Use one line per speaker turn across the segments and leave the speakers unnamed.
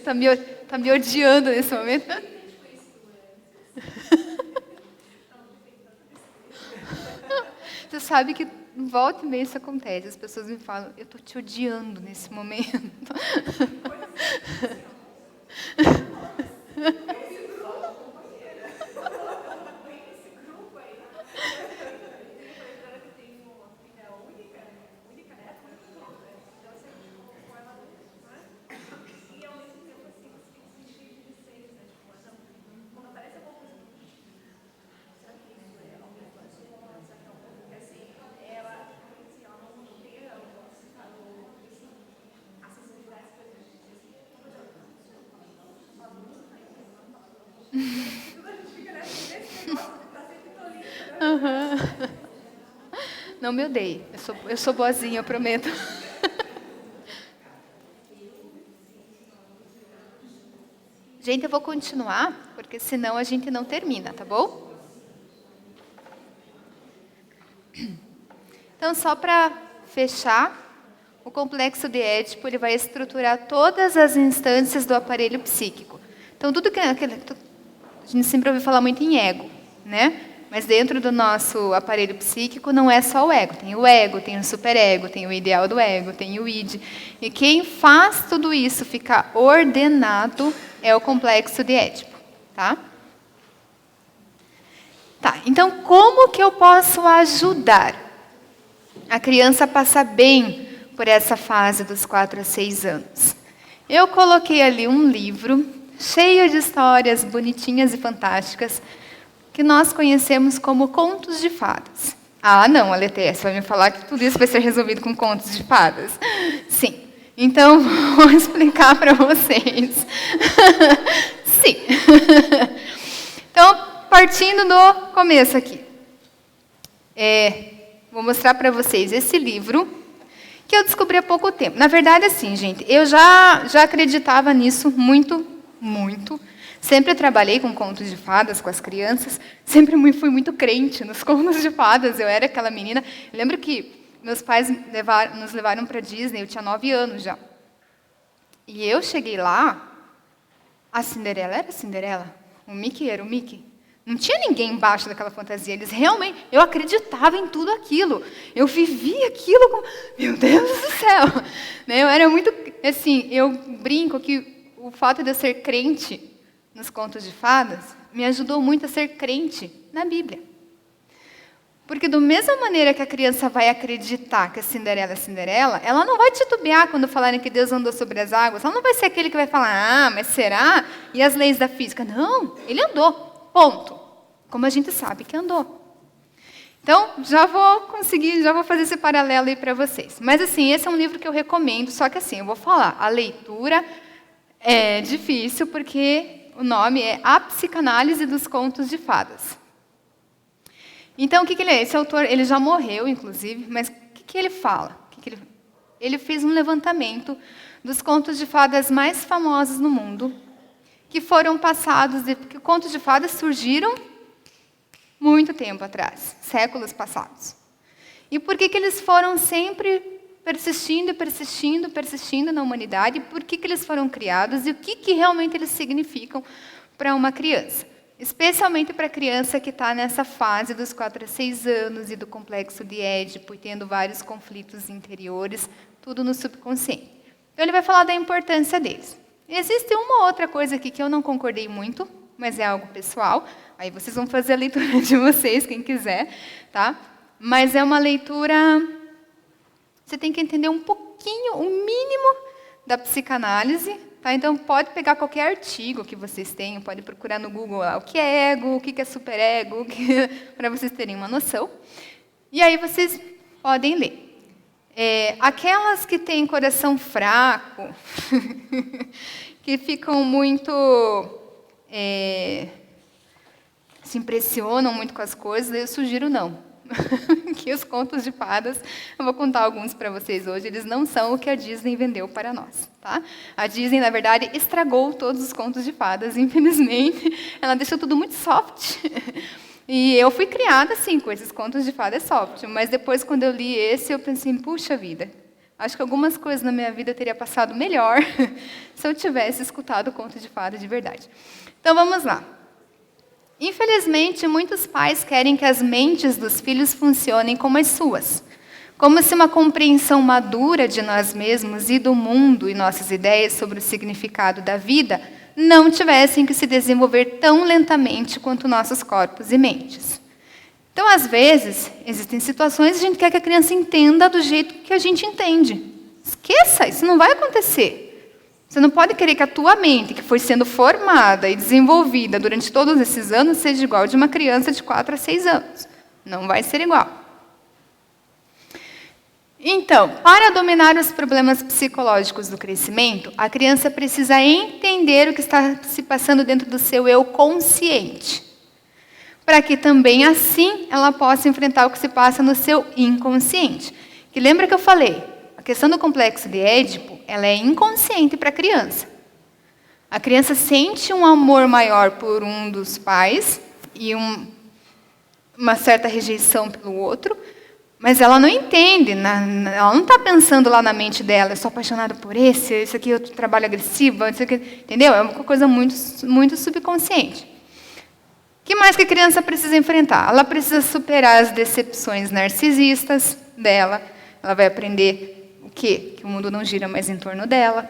tá me odiando nesse momento. Você sabe que volta e meia isso acontece. As pessoas me falam, eu tô te odiando nesse momento. Uhum. Não me odeie. Eu sou boazinha, eu prometo. Gente, eu vou continuar, porque senão a gente não termina, tá bom? Então, só para fechar, o complexo de Édipo ele vai estruturar todas as instâncias do aparelho psíquico. Então, tudo que a gente sempre ouve falar muito em ego, né? Mas dentro do nosso aparelho psíquico não é só o ego, tem o superego, tem o ideal do ego, tem o id. E quem faz tudo isso ficar ordenado é o complexo de Édipo, tá? Tá, então como que eu posso ajudar a criança a passar bem por essa fase dos 4 a 6 anos? Eu coloquei ali um livro cheio de histórias bonitinhas e fantásticas que nós conhecemos como contos de fadas. Ah, não, Aleté, você vai me falar que tudo isso vai ser resolvido com contos de fadas? Sim. Então, vou explicar para vocês. Sim. Então, partindo do começo aqui. Vou mostrar para vocês esse livro que eu descobri há pouco tempo. Na verdade, assim, gente, eu já acreditava nisso muito. Sempre trabalhei com contos de fadas com as crianças. Sempre fui muito crente nos contos de fadas. Eu era aquela menina. Eu lembro que meus pais nos levaram para Disney. Eu tinha 9 anos já. E eu cheguei lá. A Cinderela era a Cinderela. O Mickey era o Mickey. Não tinha ninguém embaixo daquela fantasia. Eles realmente... Eu acreditava em tudo aquilo. Eu vivia aquilo com... Meu Deus do céu! Eu era muito... Assim, eu brinco que o fato de eu ser crente nos contos de fadas me ajudou muito a ser crente na Bíblia. Porque da mesma maneira que a criança vai acreditar que a Cinderela é Cinderela, ela não vai titubear quando falarem que Deus andou sobre as águas. Ela não vai ser aquele que vai falar, ah, mas será? E as leis da física? Não, ele andou, ponto. Como a gente sabe que andou. Então, já vou fazer esse paralelo aí para vocês. Mas assim, esse é um livro que eu recomendo, só que assim, eu vou falar, a leitura é difícil porque o nome é A Psicanálise dos Contos de Fadas. Então, o que ele é? Esse autor, ele já morreu, inclusive, mas o que ele fala? Ele fez um levantamento dos contos de fadas mais famosos no mundo, que foram passados, porque contos de fadas surgiram muito tempo atrás, séculos passados. E por que eles foram sempre persistindo na humanidade, por que eles foram criados e o que realmente eles significam para uma criança. Especialmente para a criança que está nessa fase dos 4 a 6 anos e do complexo de Édipo e tendo vários conflitos interiores, tudo no subconsciente. Então, ele vai falar da importância deles. Existe uma outra coisa aqui que eu não concordei muito, mas é algo pessoal. Aí vocês vão fazer a leitura de vocês, quem quiser, tá? Mas é uma leitura... Você tem que entender um pouquinho, o mínimo da psicanálise, tá? Então, pode pegar qualquer artigo que vocês tenham, pode procurar no Google lá, o que é ego, o que é superego, para vocês terem uma noção. E aí vocês podem ler. Aquelas que têm coração fraco, que ficam muito... se impressionam muito com as coisas, eu sugiro não. Que os contos de fadas, eu vou contar alguns para vocês hoje, eles não são o que a Disney vendeu para nós, tá? A Disney, na verdade, estragou todos os contos de fadas, infelizmente. Ela deixou tudo muito soft. E eu fui criada, assim, com esses contos de fadas soft. Mas depois, quando eu li esse, eu pensei, puxa vida, Acho que algumas coisas na minha vida teria passado melhor se eu tivesse escutado o conto de fada de verdade. Então, vamos lá. Infelizmente, muitos pais querem que as mentes dos filhos funcionem como as suas. Como se uma compreensão madura de nós mesmos e do mundo e nossas ideias sobre o significado da vida não tivessem que se desenvolver tão lentamente quanto nossos corpos e mentes. Então, às vezes, existem situações que a gente quer que a criança entenda do jeito que a gente entende. Esqueça, isso não vai acontecer. Você não pode querer que a tua mente, que foi sendo formada e desenvolvida durante todos esses anos, seja igual a de uma criança de 4 a 6 anos. Não vai ser igual. Então, para dominar os problemas psicológicos do crescimento, a criança precisa entender o que está se passando dentro do seu eu consciente, para que também assim ela possa enfrentar o que se passa no seu inconsciente. Que lembra que eu falei? A questão do complexo de Édipo, ela é inconsciente para a criança. A criança sente um amor maior por um dos pais e uma certa rejeição pelo outro, mas ela não entende, ela não está pensando lá na mente dela, eu sou apaixonada por esse aqui eu trabalho agressivo, isso aqui, entendeu? É uma coisa muito, muito subconsciente. O que mais que a criança precisa enfrentar? Ela precisa superar as decepções narcisistas dela, ela vai aprender o quê? Que o mundo não gira mais em torno dela.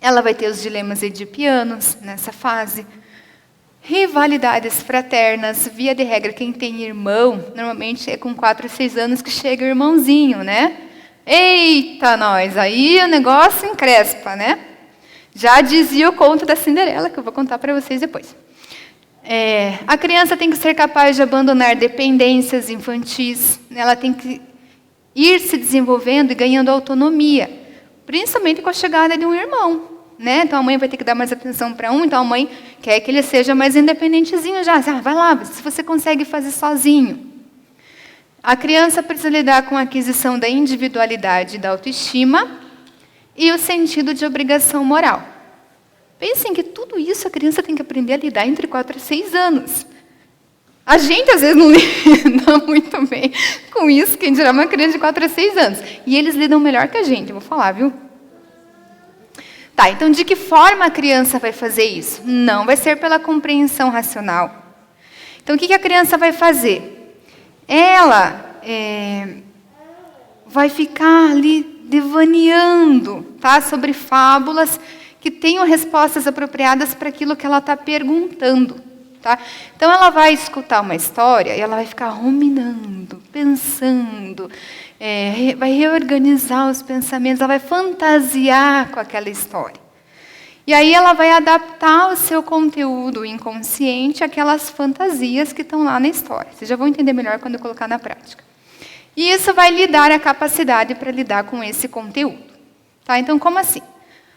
Ela vai ter os dilemas edipianos nessa fase. Rivalidades fraternas, via de regra, quem tem irmão, normalmente é com 4 a 6 anos que chega o irmãozinho, né? Eita, nós! Aí o negócio encrespa, né? Já dizia o conto da Cinderela, que eu vou contar para vocês depois. A criança tem que ser capaz de abandonar dependências infantis, ela tem que ir se desenvolvendo e ganhando autonomia, principalmente com a chegada de um irmão. Né? Então a mãe vai ter que dar mais atenção para um, então a mãe quer que ele seja mais independentezinho já. Vai lá, se você consegue fazer sozinho. A criança precisa lidar com a aquisição da individualidade e da autoestima e o sentido de obrigação moral. Pensem que tudo isso a criança tem que aprender a lidar entre 4 a 6 anos. A gente, às vezes, não lida muito bem com isso, quem dirá uma criança de 4 a 6 anos. E eles lidam melhor que a gente, eu vou falar, viu? Tá, então de que forma a criança vai fazer isso? Não vai ser pela compreensão racional. Então o que a criança vai fazer? Ela vai ficar ali devaneando, tá, sobre fábulas que tenham respostas apropriadas para aquilo que ela está perguntando. Tá? Então ela vai escutar uma história e ela vai ficar ruminando, pensando, vai reorganizar os pensamentos, ela vai fantasiar com aquela história. E aí ela vai adaptar o seu conteúdo inconsciente àquelas fantasias que estão lá na história. Vocês já vão entender melhor quando eu colocar na prática. E isso vai lhe dar a capacidade para lidar com esse conteúdo. Tá? Então, como assim?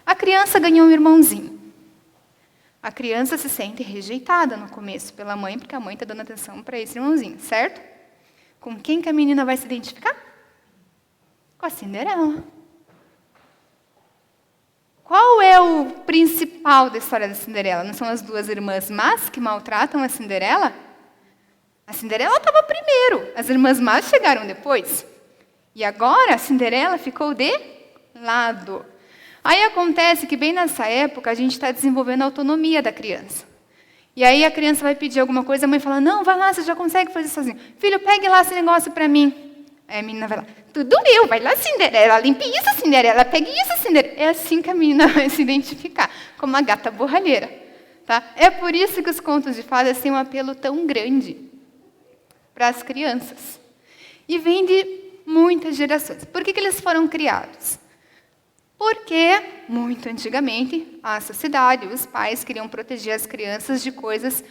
A criança ganhou um irmãozinho. A criança se sente rejeitada no começo pela mãe, porque a mãe está dando atenção para esse irmãozinho, certo? Com quem que a menina vai se identificar? Com a Cinderela. Qual é o principal da história da Cinderela? Não são as 2 irmãs más que maltratam a Cinderela? A Cinderela estava primeiro, as irmãs más chegaram depois. E agora a Cinderela ficou de lado. Aí acontece que bem nessa época a gente está desenvolvendo a autonomia da criança. E aí a criança vai pedir alguma coisa, a mãe fala, não, vai lá, você já consegue fazer sozinho. Filho, pegue lá esse negócio para mim. Aí a menina vai lá, tudo meu, vai lá, Cinderela, limpe isso, Cinderela, pegue isso, Cinderela. É assim que a menina vai se identificar, como uma gata borralheira. Tá? É por isso que os contos de fadas têm um apelo tão grande para as crianças. E vem de muitas gerações. Por que eles foram criados? Porque, muito antigamente, a sociedade, os pais queriam proteger as crianças de coisas,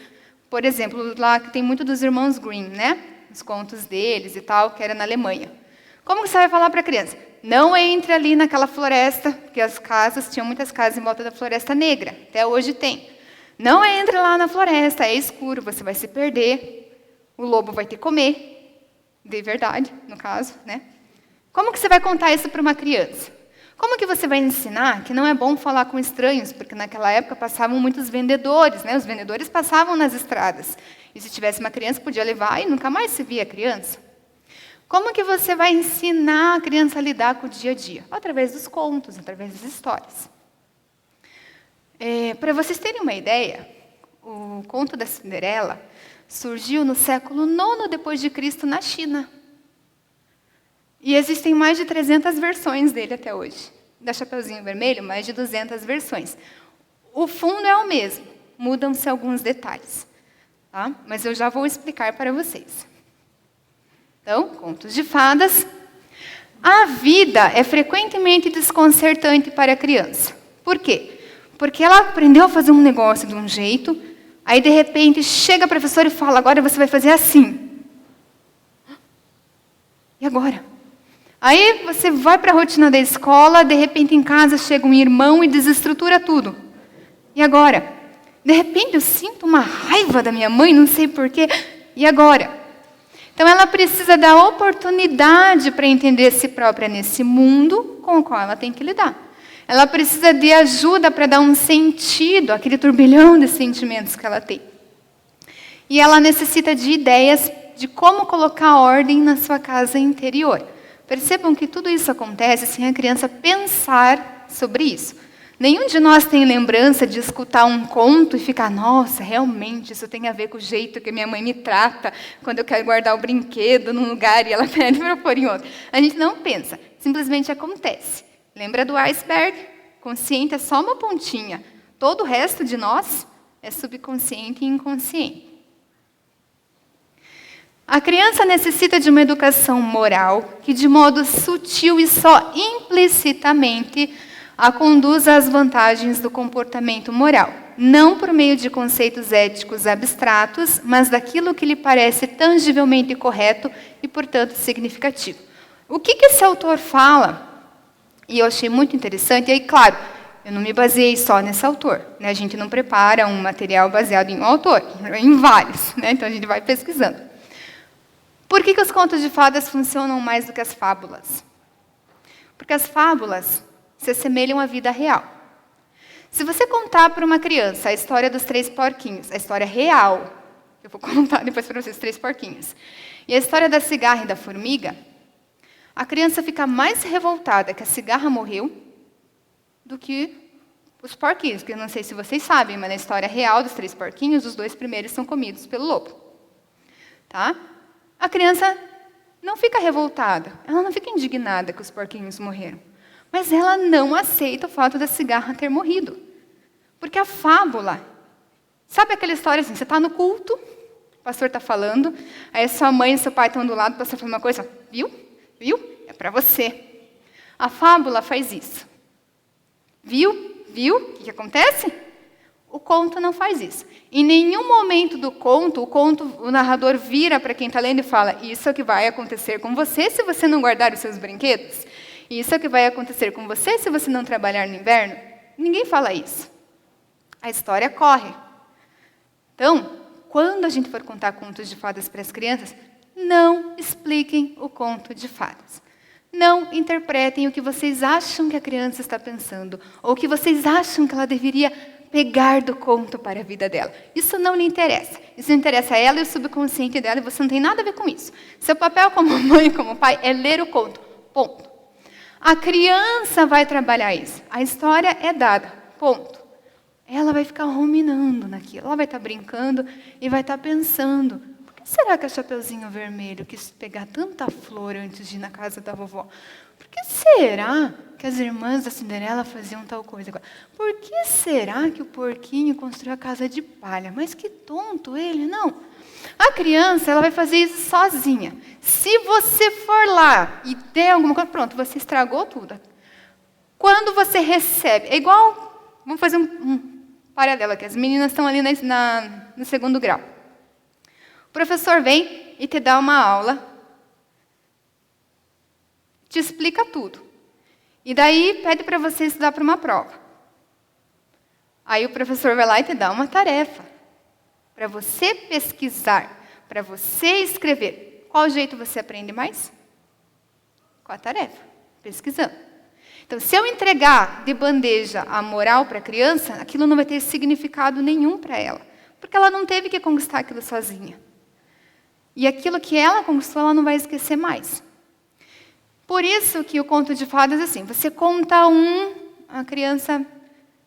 por exemplo, lá que tem muito dos irmãos Grimm, né? Os contos deles e tal, que era na Alemanha. Como que você vai falar para a criança? Não entre ali naquela floresta, porque as casas, tinham muitas casas em volta da Floresta Negra, até hoje tem. Não entre lá na floresta, é escuro, você vai se perder, o lobo vai te comer, de verdade, no caso, né? Como que você vai contar isso para uma criança? Como que você vai ensinar que não é bom falar com estranhos? Porque naquela época passavam muitos vendedores, né? Os vendedores passavam nas estradas. E se tivesse uma criança, podia levar e nunca mais se via a criança. Como que você vai ensinar a criança a lidar com o dia a dia? Através dos contos, através das histórias. Para vocês terem uma ideia, o conto da Cinderela surgiu no século IX depois de Cristo na China. E existem mais de 300 versões dele até hoje. Da Chapeuzinho Vermelho, mais de 200 versões. O fundo é o mesmo, mudam-se alguns detalhes. Tá? Mas eu já vou explicar para vocês. Então, contos de fadas. A vida é frequentemente desconcertante para a criança. Por quê? Porque ela aprendeu a fazer um negócio de um jeito, aí de repente chega a professora e fala, agora você vai fazer assim. E agora? Aí você vai para a rotina da escola, de repente em casa chega um irmão e desestrutura tudo. E agora? De repente eu sinto uma raiva da minha mãe, não sei porquê. E agora? Então ela precisa da oportunidade para entender si própria nesse mundo com o qual ela tem que lidar. Ela precisa de ajuda para dar um sentido àquele turbilhão de sentimentos que ela tem. E ela necessita de ideias de como colocar ordem na sua casa interior. Percebam que tudo isso acontece sem a criança pensar sobre isso. Nenhum de nós tem lembrança de escutar um conto e ficar, nossa, realmente isso tem a ver com o jeito que minha mãe me trata quando eu quero guardar o brinquedo num lugar e ela pede para eu pôr em outro. A gente não pensa, simplesmente acontece. Lembra do iceberg? Consciente é só uma pontinha. Todo o resto de nós é subconsciente e inconsciente. A criança necessita de uma educação moral que, de modo sutil e só implicitamente, a conduza às vantagens do comportamento moral, não por meio de conceitos éticos abstratos, mas daquilo que lhe parece tangivelmente correto e, portanto, significativo. O que esse autor fala? E eu achei muito interessante, e aí, claro, eu não me baseei só nesse autor, né? A gente não prepara um material baseado em um autor, em vários, né? Então a gente vai pesquisando. Por que os contos de fadas funcionam mais do que as fábulas? Porque as fábulas se assemelham à vida real. Se você contar para uma criança a história dos 3 porquinhos, a história real, eu vou contar depois para vocês 3 porquinhos, e a história da cigarra e da formiga, a criança fica mais revoltada que a cigarra morreu do que os porquinhos, que eu não sei se vocês sabem, mas na história real dos 3 porquinhos, os 2 primeiros são comidos pelo lobo. Tá? A criança não fica revoltada, ela não fica indignada que os porquinhos morreram. Mas ela não aceita o fato da cigarra ter morrido. Porque a fábula... Sabe aquela história assim, você está no culto, o pastor está falando, aí sua mãe e seu pai estão do lado, o pastor fala uma coisa, viu? Viu? É para você. A fábula faz isso. Viu? Viu? O que acontece? O conto não faz isso. Em nenhum momento do conto, o narrador vira para quem está lendo e fala, isso é o que vai acontecer com você se você não guardar os seus brinquedos. Isso é o que vai acontecer com você se você não trabalhar no inverno? Ninguém fala isso. A história corre. Então, quando a gente for contar contos de fadas para as crianças, não expliquem o conto de fadas. Não interpretem o que vocês acham que a criança está pensando, ou o que vocês acham que ela deveria pegar do conto para a vida dela. Isso não lhe interessa. Isso interessa a ela e o subconsciente dela, e você não tem nada a ver com isso. Seu papel como mãe, como pai, é ler o conto. Ponto. A criança vai trabalhar isso. A história é dada. Ponto. Ela vai ficar ruminando naquilo. Ela vai estar brincando e vai estar pensando, por que será que a Chapeuzinho Vermelho quis pegar tanta flor antes de ir na casa da vovó? Por que será que as irmãs da Cinderela faziam tal coisa? Por que será que o porquinho construiu a casa de palha? Mas que tonto ele, não. A criança, ela vai fazer isso sozinha. Se você for lá e der alguma coisa, pronto, você estragou tudo. Quando você recebe, é igual, vamos fazer um paralelo aqui, as meninas estão ali no 2º grau. O professor vem e te dá uma aula, te explica tudo. E daí pede para você estudar para uma prova. Aí o professor vai lá e te dá uma tarefa. Para você pesquisar, para você escrever. Qual jeito você aprende mais? Com a tarefa, pesquisando. Então, se eu entregar de bandeja a moral para a criança, aquilo não vai ter significado nenhum para ela. Porque ela não teve que conquistar aquilo sozinha. E aquilo que ela conquistou, ela não vai esquecer mais. Por isso que o conto de fadas é assim, você conta a criança...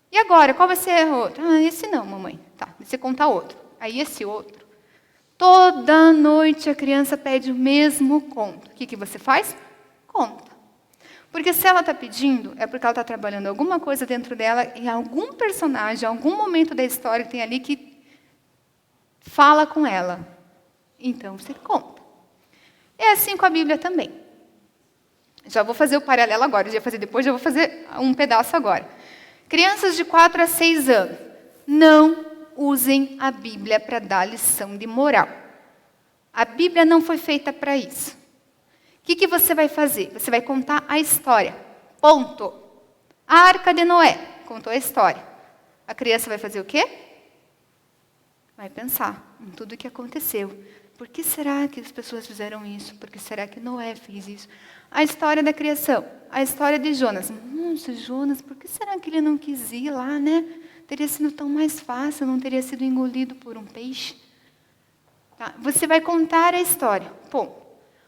E agora, qual vai ser o outro? Esse não, mamãe. Tá, você conta outro. Aí esse outro. Toda noite a criança pede o mesmo conto. O que você faz? Conta. Porque se ela está pedindo, é porque ela está trabalhando alguma coisa dentro dela, em algum personagem, algum momento da história que tem ali que fala com ela. Então, você conta. É assim com a Bíblia também. Já vou fazer o paralelo agora, já ia fazer depois, já vou fazer um pedaço agora. Crianças de 4 a 6 anos, não usem a Bíblia para dar lição de moral. A Bíblia não foi feita para isso. O que você vai fazer? Você vai contar a história. Ponto. A Arca de Noé contou a história. A criança vai fazer o quê? Vai pensar em tudo o que aconteceu. Por que será que as pessoas fizeram isso? Por que será que Noé fez isso? A história da criação. A história de Jonas. Nossa, Jonas, por que será que ele não quis ir lá, né? Teria sido tão mais fácil, não teria sido engolido por um peixe. Tá? Você vai contar a história. Pô,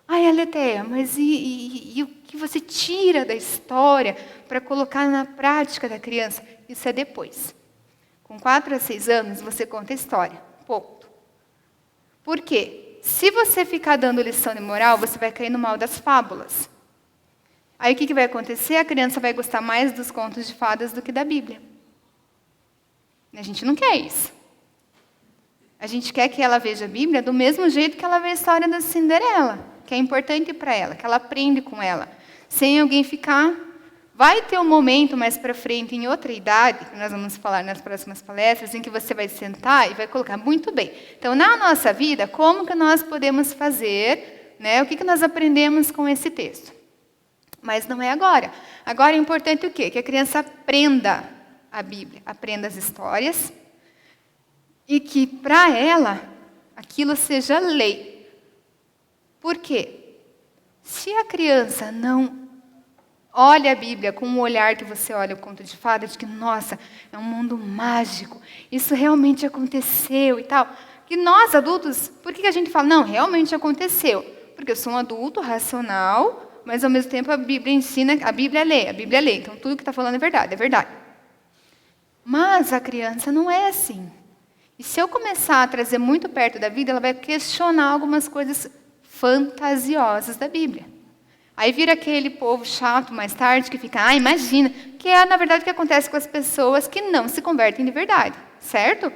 Aletheia, mas e o que você tira da história para colocar na prática da criança? Isso é depois. Com 4 a 6 anos, você conta a história. Ponto. Por quê? Se você ficar dando lição de moral, você vai cair no mal das fábulas. Aí o que vai acontecer? A criança vai gostar mais dos contos de fadas do que da Bíblia. A gente não quer isso. A gente quer que ela veja a Bíblia do mesmo jeito que ela vê a história da Cinderela, que é importante para ela, que ela aprende com ela, sem alguém ficar... Vai ter um momento mais para frente, em outra idade, que nós vamos falar nas próximas palestras, em que você vai sentar e vai colocar muito bem. Então, na nossa vida, como que nós podemos fazer, né? O que nós aprendemos com esse texto? Mas não é agora. Agora é importante o quê? Que a criança aprenda a Bíblia, aprenda as histórias, e que, para ela, aquilo seja lei. Por quê? Se a criança não olha a Bíblia com o olhar que você olha o conto de fada, de que, nossa, é um mundo mágico, isso realmente aconteceu e tal. Que nós, adultos, por que a gente fala, não, realmente aconteceu? Porque eu sou um adulto racional, mas ao mesmo tempo a Bíblia ensina, a Bíblia é lei. Então tudo que está falando é verdade, é verdade. Mas a criança não é assim. E se eu começar a trazer muito perto da vida, ela vai questionar algumas coisas fantasiosas da Bíblia. Aí vira aquele povo chato mais tarde que fica, imagina, que é na verdade o que acontece com as pessoas que não se convertem de verdade, certo?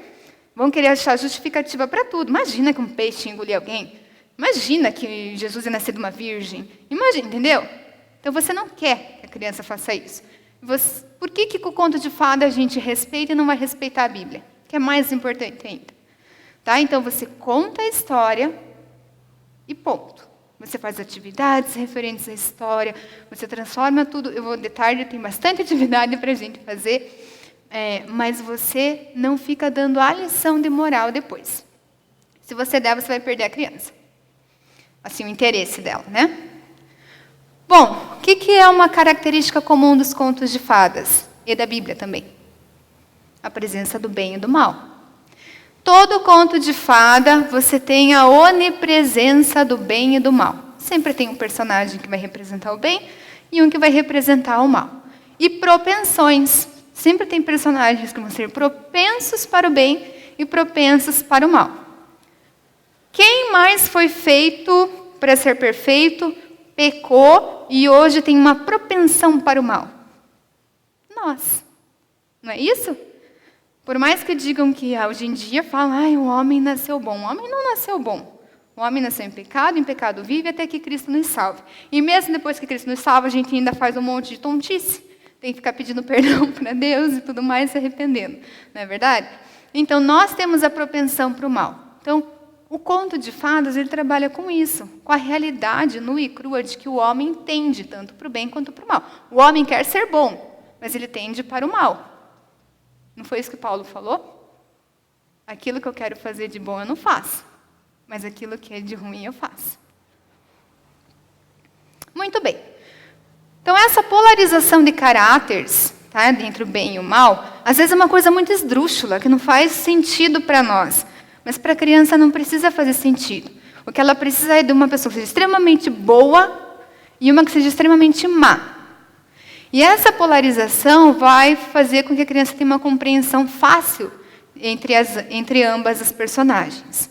Vão querer achar justificativa para tudo. Imagina que um peixe engolir alguém. Imagina que Jesus ia nascer de uma virgem. Imagina, entendeu? Então você não quer que a criança faça isso. Por que com o conto de fada a gente respeita e não vai respeitar a Bíblia? Que é mais importante ainda. Tá? Então você conta a história e ponto. Você faz atividades referentes à história, você transforma tudo. Eu vou de tarde, tem bastante atividade para a gente fazer, mas você não fica dando a lição de moral depois. Se você der, você vai perder a criança. Assim, o interesse dela, né? Bom, o que é uma característica comum dos contos de fadas? E da Bíblia também? A presença do bem e do mal. Todo conto de fada, você tem a onipresença do bem e do mal. Sempre tem um personagem que vai representar o bem e um que vai representar o mal. E propensões. Sempre tem personagens que vão ser propensos para o bem e propensos para o mal. Quem mais foi feito para ser perfeito, pecou e hoje tem uma propensão para o mal? Nós. Não é isso? Por mais que digam que hoje em dia falam, o homem nasceu bom. O homem não nasceu bom. O homem nasceu em pecado vive até que Cristo nos salve. E mesmo depois que Cristo nos salva, a gente ainda faz um monte de tontice. Tem que ficar pedindo perdão para Deus e tudo mais, se arrependendo. Não é verdade? Então, nós temos a propensão para o mal. Então, o conto de fadas, ele trabalha com isso. Com a realidade nua e crua de que o homem tende tanto para o bem quanto para o mal. O homem quer ser bom, mas ele tende para o mal. Não foi isso que Paulo falou? Aquilo que eu quero fazer de bom eu não faço, mas aquilo que é de ruim eu faço. Muito bem. Então, essa polarização de caráteres, tá, entre o bem e o mal, às vezes é uma coisa muito esdrúxula, que não faz sentido para nós. Mas para a criança não precisa fazer sentido. O que ela precisa é de uma pessoa que seja extremamente boa e uma que seja extremamente má. E essa polarização vai fazer com que a criança tenha uma compreensão fácil entre ambas as personagens.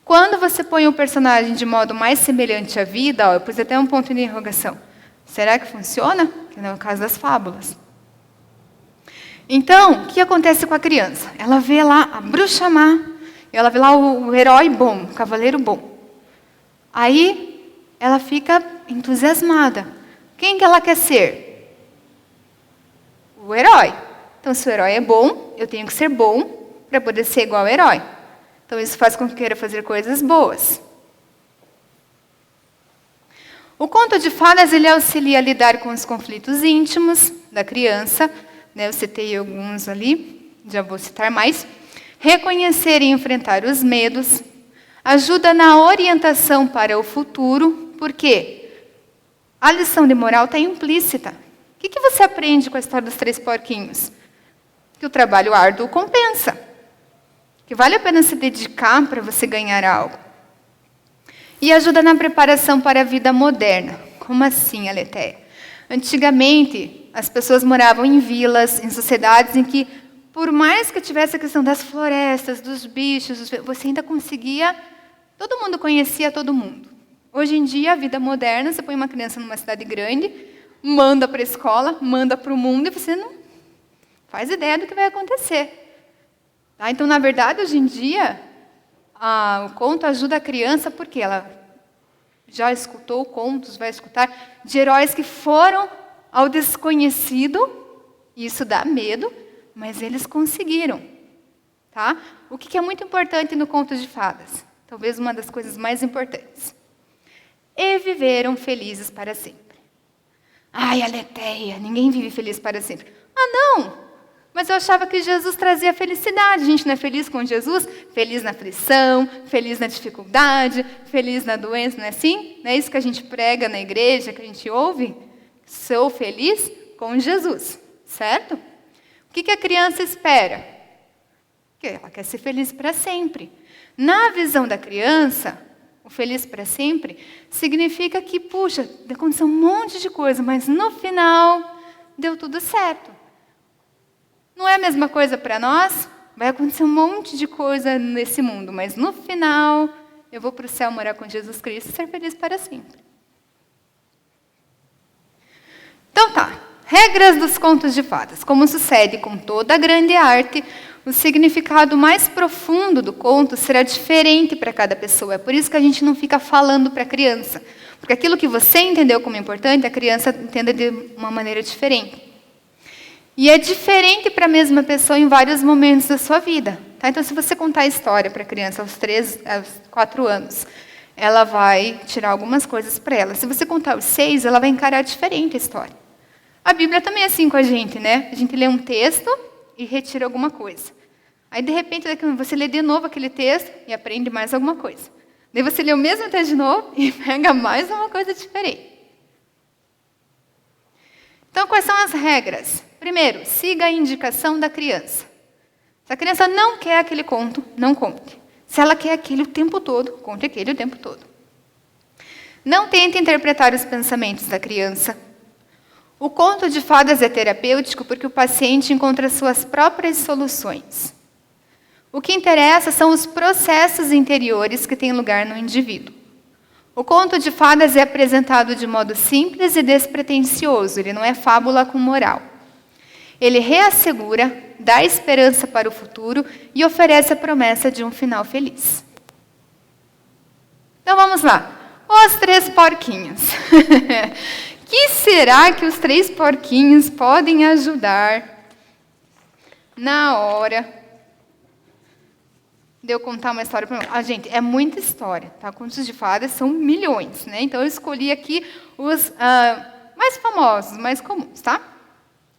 Quando você põe um personagem de modo mais semelhante à vida, eu pus até um ponto de interrogação. Será que funciona? Que não é o caso das fábulas. Então, o que acontece com a criança? Ela vê lá a bruxa má, ela vê lá o herói bom, o cavaleiro bom. Aí, ela fica entusiasmada. Quem que ela quer ser? O herói. Então, se o herói é bom, eu tenho que ser bom para poder ser igual ao herói. Então, isso faz com que eu queira fazer coisas boas. O conto de fadas, ele auxilia a lidar com os conflitos íntimos da criança. Eu citei alguns ali, já vou citar mais. Reconhecer e enfrentar os medos. Ajuda na orientação para o futuro. Por quê? A lição de moral está implícita. O que você aprende com a história dos 3 porquinhos? Que o trabalho árduo compensa. Que vale a pena se dedicar para você ganhar algo. E ajuda na preparação para a vida moderna. Como assim, Aletheia? Antigamente, as pessoas moravam em vilas, em sociedades em que, por mais que tivesse a questão das florestas, dos bichos, você ainda conseguia... Todo mundo conhecia todo mundo. Hoje em dia, a vida moderna, você põe uma criança numa cidade grande, manda para a escola, manda para o mundo, e você não faz ideia do que vai acontecer. Tá? Então, na verdade, hoje em dia, o conto ajuda a criança porque ela já escutou contos, vai escutar, de heróis que foram ao desconhecido, e isso dá medo, mas eles conseguiram. Tá? O que é muito importante no conto de fadas? Talvez uma das coisas mais importantes. E viveram felizes para sempre. Ai, Aletheia, ninguém vive feliz para sempre. Ah, não! Mas eu achava que Jesus trazia felicidade. A gente não é feliz com Jesus? Feliz na aflição, feliz na dificuldade, feliz na doença, não é assim? Não é isso que a gente prega na igreja, que a gente ouve? Sou feliz com Jesus, certo? O que a criança espera? Que ela quer ser feliz para sempre. Na visão da criança, o feliz para sempre significa que, puxa, aconteceu um monte de coisa, mas no final deu tudo certo. Não é a mesma coisa para nós? Vai acontecer um monte de coisa nesse mundo, mas no final eu vou para o céu morar com Jesus Cristo e ser feliz para sempre. Então tá, regras dos contos de fadas. Como sucede com toda a grande arte, o significado mais profundo do conto será diferente para cada pessoa. É por isso que a gente não fica falando para a criança. Porque aquilo que você entendeu como importante, a criança entende de uma maneira diferente. E é diferente para a mesma pessoa em vários momentos da sua vida. Tá? Então, se você contar a história para a criança aos 4 anos, ela vai tirar algumas coisas para ela. Se você contar aos 6, ela vai encarar diferente a história. A Bíblia também é assim com a gente, né? A gente lê um texto e retira alguma coisa. Aí, de repente, você lê de novo aquele texto e aprende mais alguma coisa. Daí você lê o mesmo texto de novo e pega mais uma coisa diferente. Então, quais são as regras? Primeiro, siga a indicação da criança. Se a criança não quer aquele conto, não conte. Se ela quer aquele o tempo todo, conte aquele o tempo todo. Não tente interpretar os pensamentos da criança. O conto de fadas é terapêutico porque o paciente encontra suas próprias soluções. O que interessa são os processos interiores que têm lugar no indivíduo. O conto de fadas é apresentado de modo simples e despretensioso, ele não é fábula com moral. Ele reassegura, dá esperança para o futuro e oferece a promessa de um final feliz. Então vamos lá. Os 3 porquinhos. Que será que os 3 porquinhos podem ajudar na hora de eu contar uma história para mim? Gente, é muita história, tá? Contos de fadas são milhões, né? Então eu escolhi aqui os mais famosos, mais comuns, tá?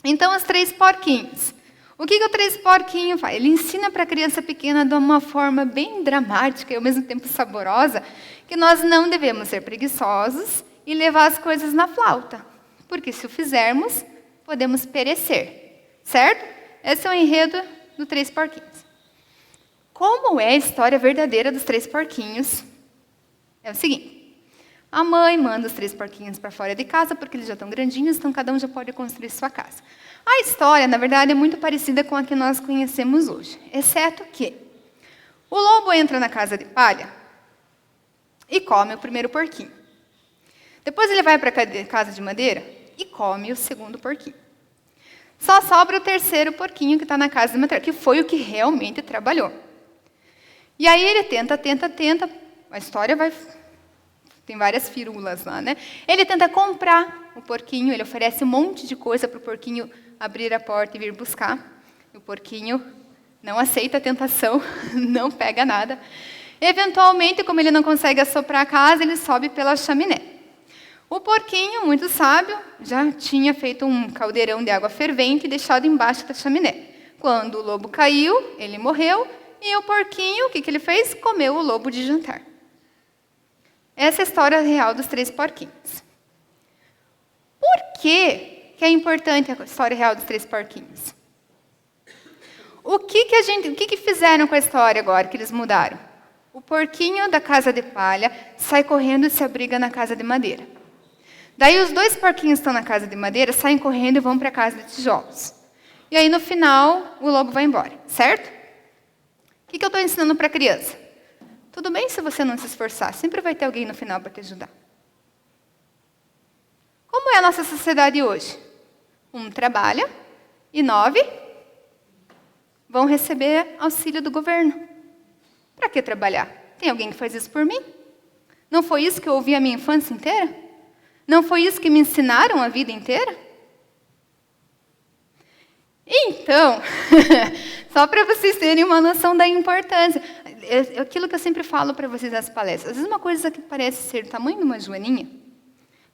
Então, os 3 porquinhos. O que o 3 porquinho faz? Ele ensina para a criança pequena de uma forma bem dramática e ao mesmo tempo saborosa que nós não devemos ser preguiçosos e levar as coisas na flauta. Porque se o fizermos, podemos perecer. Certo? Esse é o enredo do 3 porquinhos. Como é a história verdadeira dos 3 porquinhos? É o seguinte, a mãe manda os 3 porquinhos para fora de casa, porque eles já estão grandinhos, então cada um já pode construir sua casa. A história, na verdade, é muito parecida com a que nós conhecemos hoje, exceto que o lobo entra na casa de palha e come o primeiro porquinho. Depois ele vai para a casa de madeira e come o segundo porquinho. Só sobra o terceiro porquinho que está na casa de madeira, que foi o que realmente trabalhou. E aí ele tenta, a história vai... Tem várias firulas lá, né? Ele tenta comprar o porquinho, ele oferece um monte de coisa para o porquinho abrir a porta e vir buscar. E o porquinho não aceita a tentação, não pega nada. Eventualmente, como ele não consegue assoprar a casa, ele sobe pela chaminé. O porquinho, muito sábio, já tinha feito um caldeirão de água fervente e deixado embaixo da chaminé. Quando o lobo caiu, ele morreu, e o porquinho, o que ele fez? Comeu o lobo de jantar. Essa é a história real dos 3 porquinhos. Por que é importante a história real dos 3 porquinhos? O que fizeram com a história agora, que eles mudaram? O porquinho da casa de palha sai correndo e se abriga na casa de madeira. Daí os 2 porquinhos que estão na casa de madeira saem correndo e vão para a casa de tijolos. E aí, no final, o lobo vai embora, certo? O que eu estou ensinando para a criança? Tudo bem se você não se esforçar, sempre vai ter alguém no final para te ajudar. Como é a nossa sociedade hoje? 1 trabalha e 9 vão receber auxílio do governo. Para que trabalhar? Tem alguém que faz isso por mim? Não foi isso que eu ouvi a minha infância inteira? Não foi isso que me ensinaram a vida inteira? Então, só para vocês terem uma noção da importância, é aquilo que eu sempre falo para vocês nas palestras. Às vezes uma coisa que parece ser o tamanho de uma joaninha,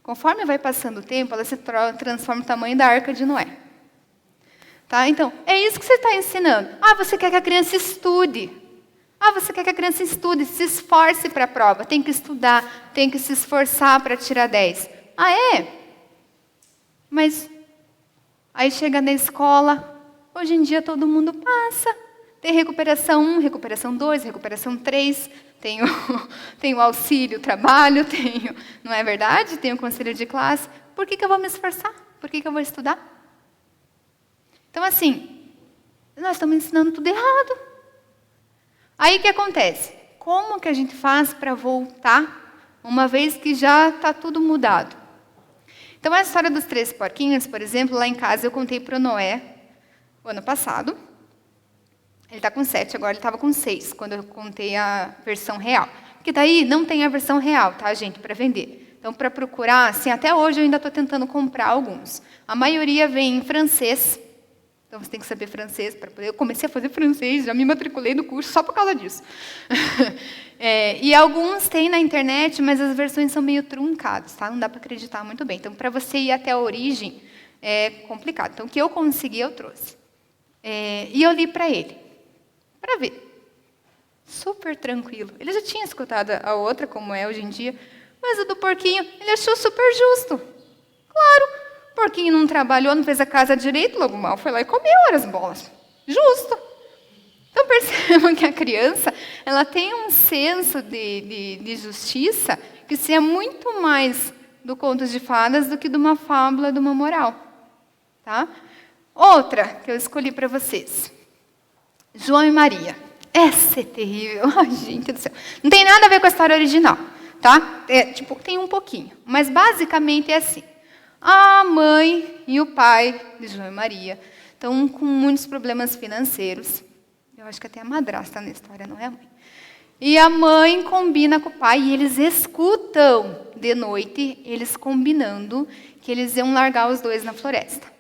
conforme vai passando o tempo, ela se transforma no tamanho da Arca de Noé. Tá? Então, é isso que você está ensinando. Você quer que a criança estude. Você quer que a criança estude, se esforce para a prova. Tem que estudar, tem que se esforçar para tirar 10. É? Mas aí chega na escola, hoje em dia todo mundo passa. Tem recuperação 1, recuperação 2, recuperação 3, tem o auxílio trabalho, não é verdade? Tem o conselho de classe. Por que eu vou me esforçar? Por que eu vou estudar? Então, assim, nós estamos ensinando tudo errado. Aí o que acontece? Como que a gente faz para voltar, uma vez que já está tudo mudado? Então, a história dos 3 porquinhos, por exemplo, lá em casa eu contei para o Noé, o ano passado. Ele está com 7, agora ele estava com 6, quando eu contei a versão real. Porque daí não tem a versão real, tá, gente, para vender. Então, para procurar, assim, até hoje eu ainda estou tentando comprar alguns. A maioria vem em francês. Então, você tem que saber francês para poder... Eu comecei a fazer francês, já me matriculei no curso só por causa disso. E alguns tem na internet, mas as versões são meio truncadas, tá? Não dá para acreditar muito bem. Então, para você ir até a origem, é complicado. Então, o que eu consegui, eu trouxe. E eu li para ele, para ver. Super tranquilo. Ele já tinha escutado a outra, como é hoje em dia, mas o do porquinho, ele achou super justo. Claro. O porquinho não trabalhou, não fez a casa direito, logo mal foi lá e comeu as bolas. Justo. Então, percebam que a criança, ela tem um senso de justiça que se é muito mais do conto de fadas do que de uma fábula, de uma moral. Tá? Outra que eu escolhi para vocês. João e Maria. Essa é terrível. Ai, gente do céu. Não tem nada a ver com a história original. Tá? Tem um pouquinho. Mas, basicamente, é assim. A mãe e o pai de João e Maria estão com muitos problemas financeiros. Eu acho que até a madrasta na história, não é a mãe. E a mãe combina com o pai e eles escutam de noite, eles combinando que eles iam largar os 2 na floresta.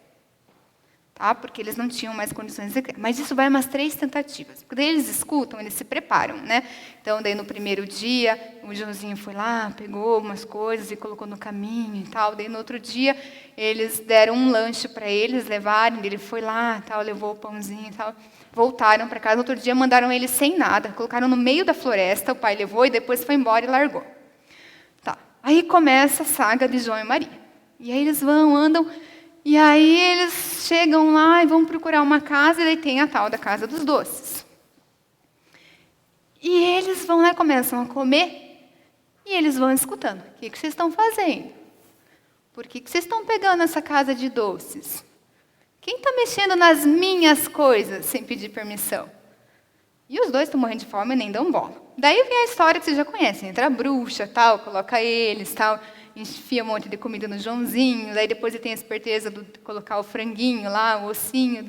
Tá? Porque eles não tinham mais condições de criar. Mas isso vai umas 3 tentativas. Porque daí eles escutam, eles se preparam, né? Então, daí no primeiro dia, o Joãozinho foi lá, pegou umas coisas e colocou no caminho e tal. Daí no outro dia, eles deram um lanche para eles levarem. Ele foi lá, tal, levou o pãozinho e tal. Voltaram para casa. No outro dia, mandaram ele sem nada. Colocaram no meio da floresta, o pai levou e depois foi embora e largou. Tá. Aí começa a saga de João e Maria. E aí eles vão, andam... E aí eles chegam lá e vão procurar uma casa, e daí tem a tal da Casa dos Doces. E eles vão lá e começam a comer, E eles vão escutando. O que vocês estão fazendo? Por que vocês estão pegando essa casa de doces? Quem está mexendo nas minhas coisas sem pedir permissão? E os dois estão morrendo de fome e nem dão bola. Daí vem a história que vocês já conhecem. Entra a bruxa, tal, coloca eles, tal, enfia um monte de comida no Joãozinho. Daí depois ele tem a esperteza de colocar o franguinho lá, o ossinho,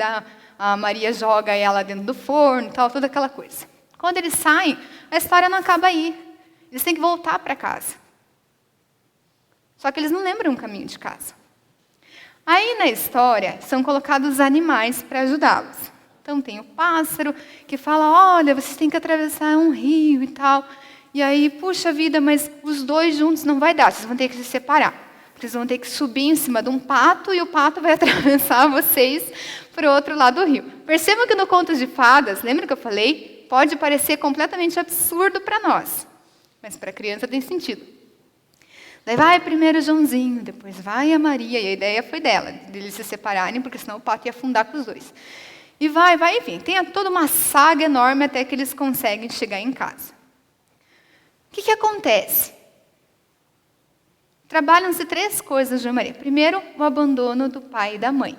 a Maria joga ela dentro do forno, tal, toda aquela coisa. Quando eles saem, a história não acaba aí. Eles têm que voltar para casa. Só que eles não lembram o caminho de casa. Aí na história são colocados os animais para ajudá-los. Então tem o pássaro que fala, olha, vocês têm que atravessar um rio e tal. E aí, puxa vida, mas os dois juntos não vai dar, vocês vão ter que se separar. Vocês vão ter que subir em cima de um pato e o pato vai atravessar vocês para o outro lado do rio. Percebam que no Contos de Fadas, lembra que eu falei? Pode parecer completamente absurdo para nós, mas para a criança tem sentido. Daí vai primeiro o Joãozinho, depois vai a Maria, e a ideia foi dela, de eles se separarem, porque senão o pato ia afundar com os dois. E vai, enfim, tem toda uma saga enorme até que eles conseguem chegar em casa. O que acontece? Trabalham-se 3 coisas, João Maria. Primeiro, o abandono do pai e da mãe,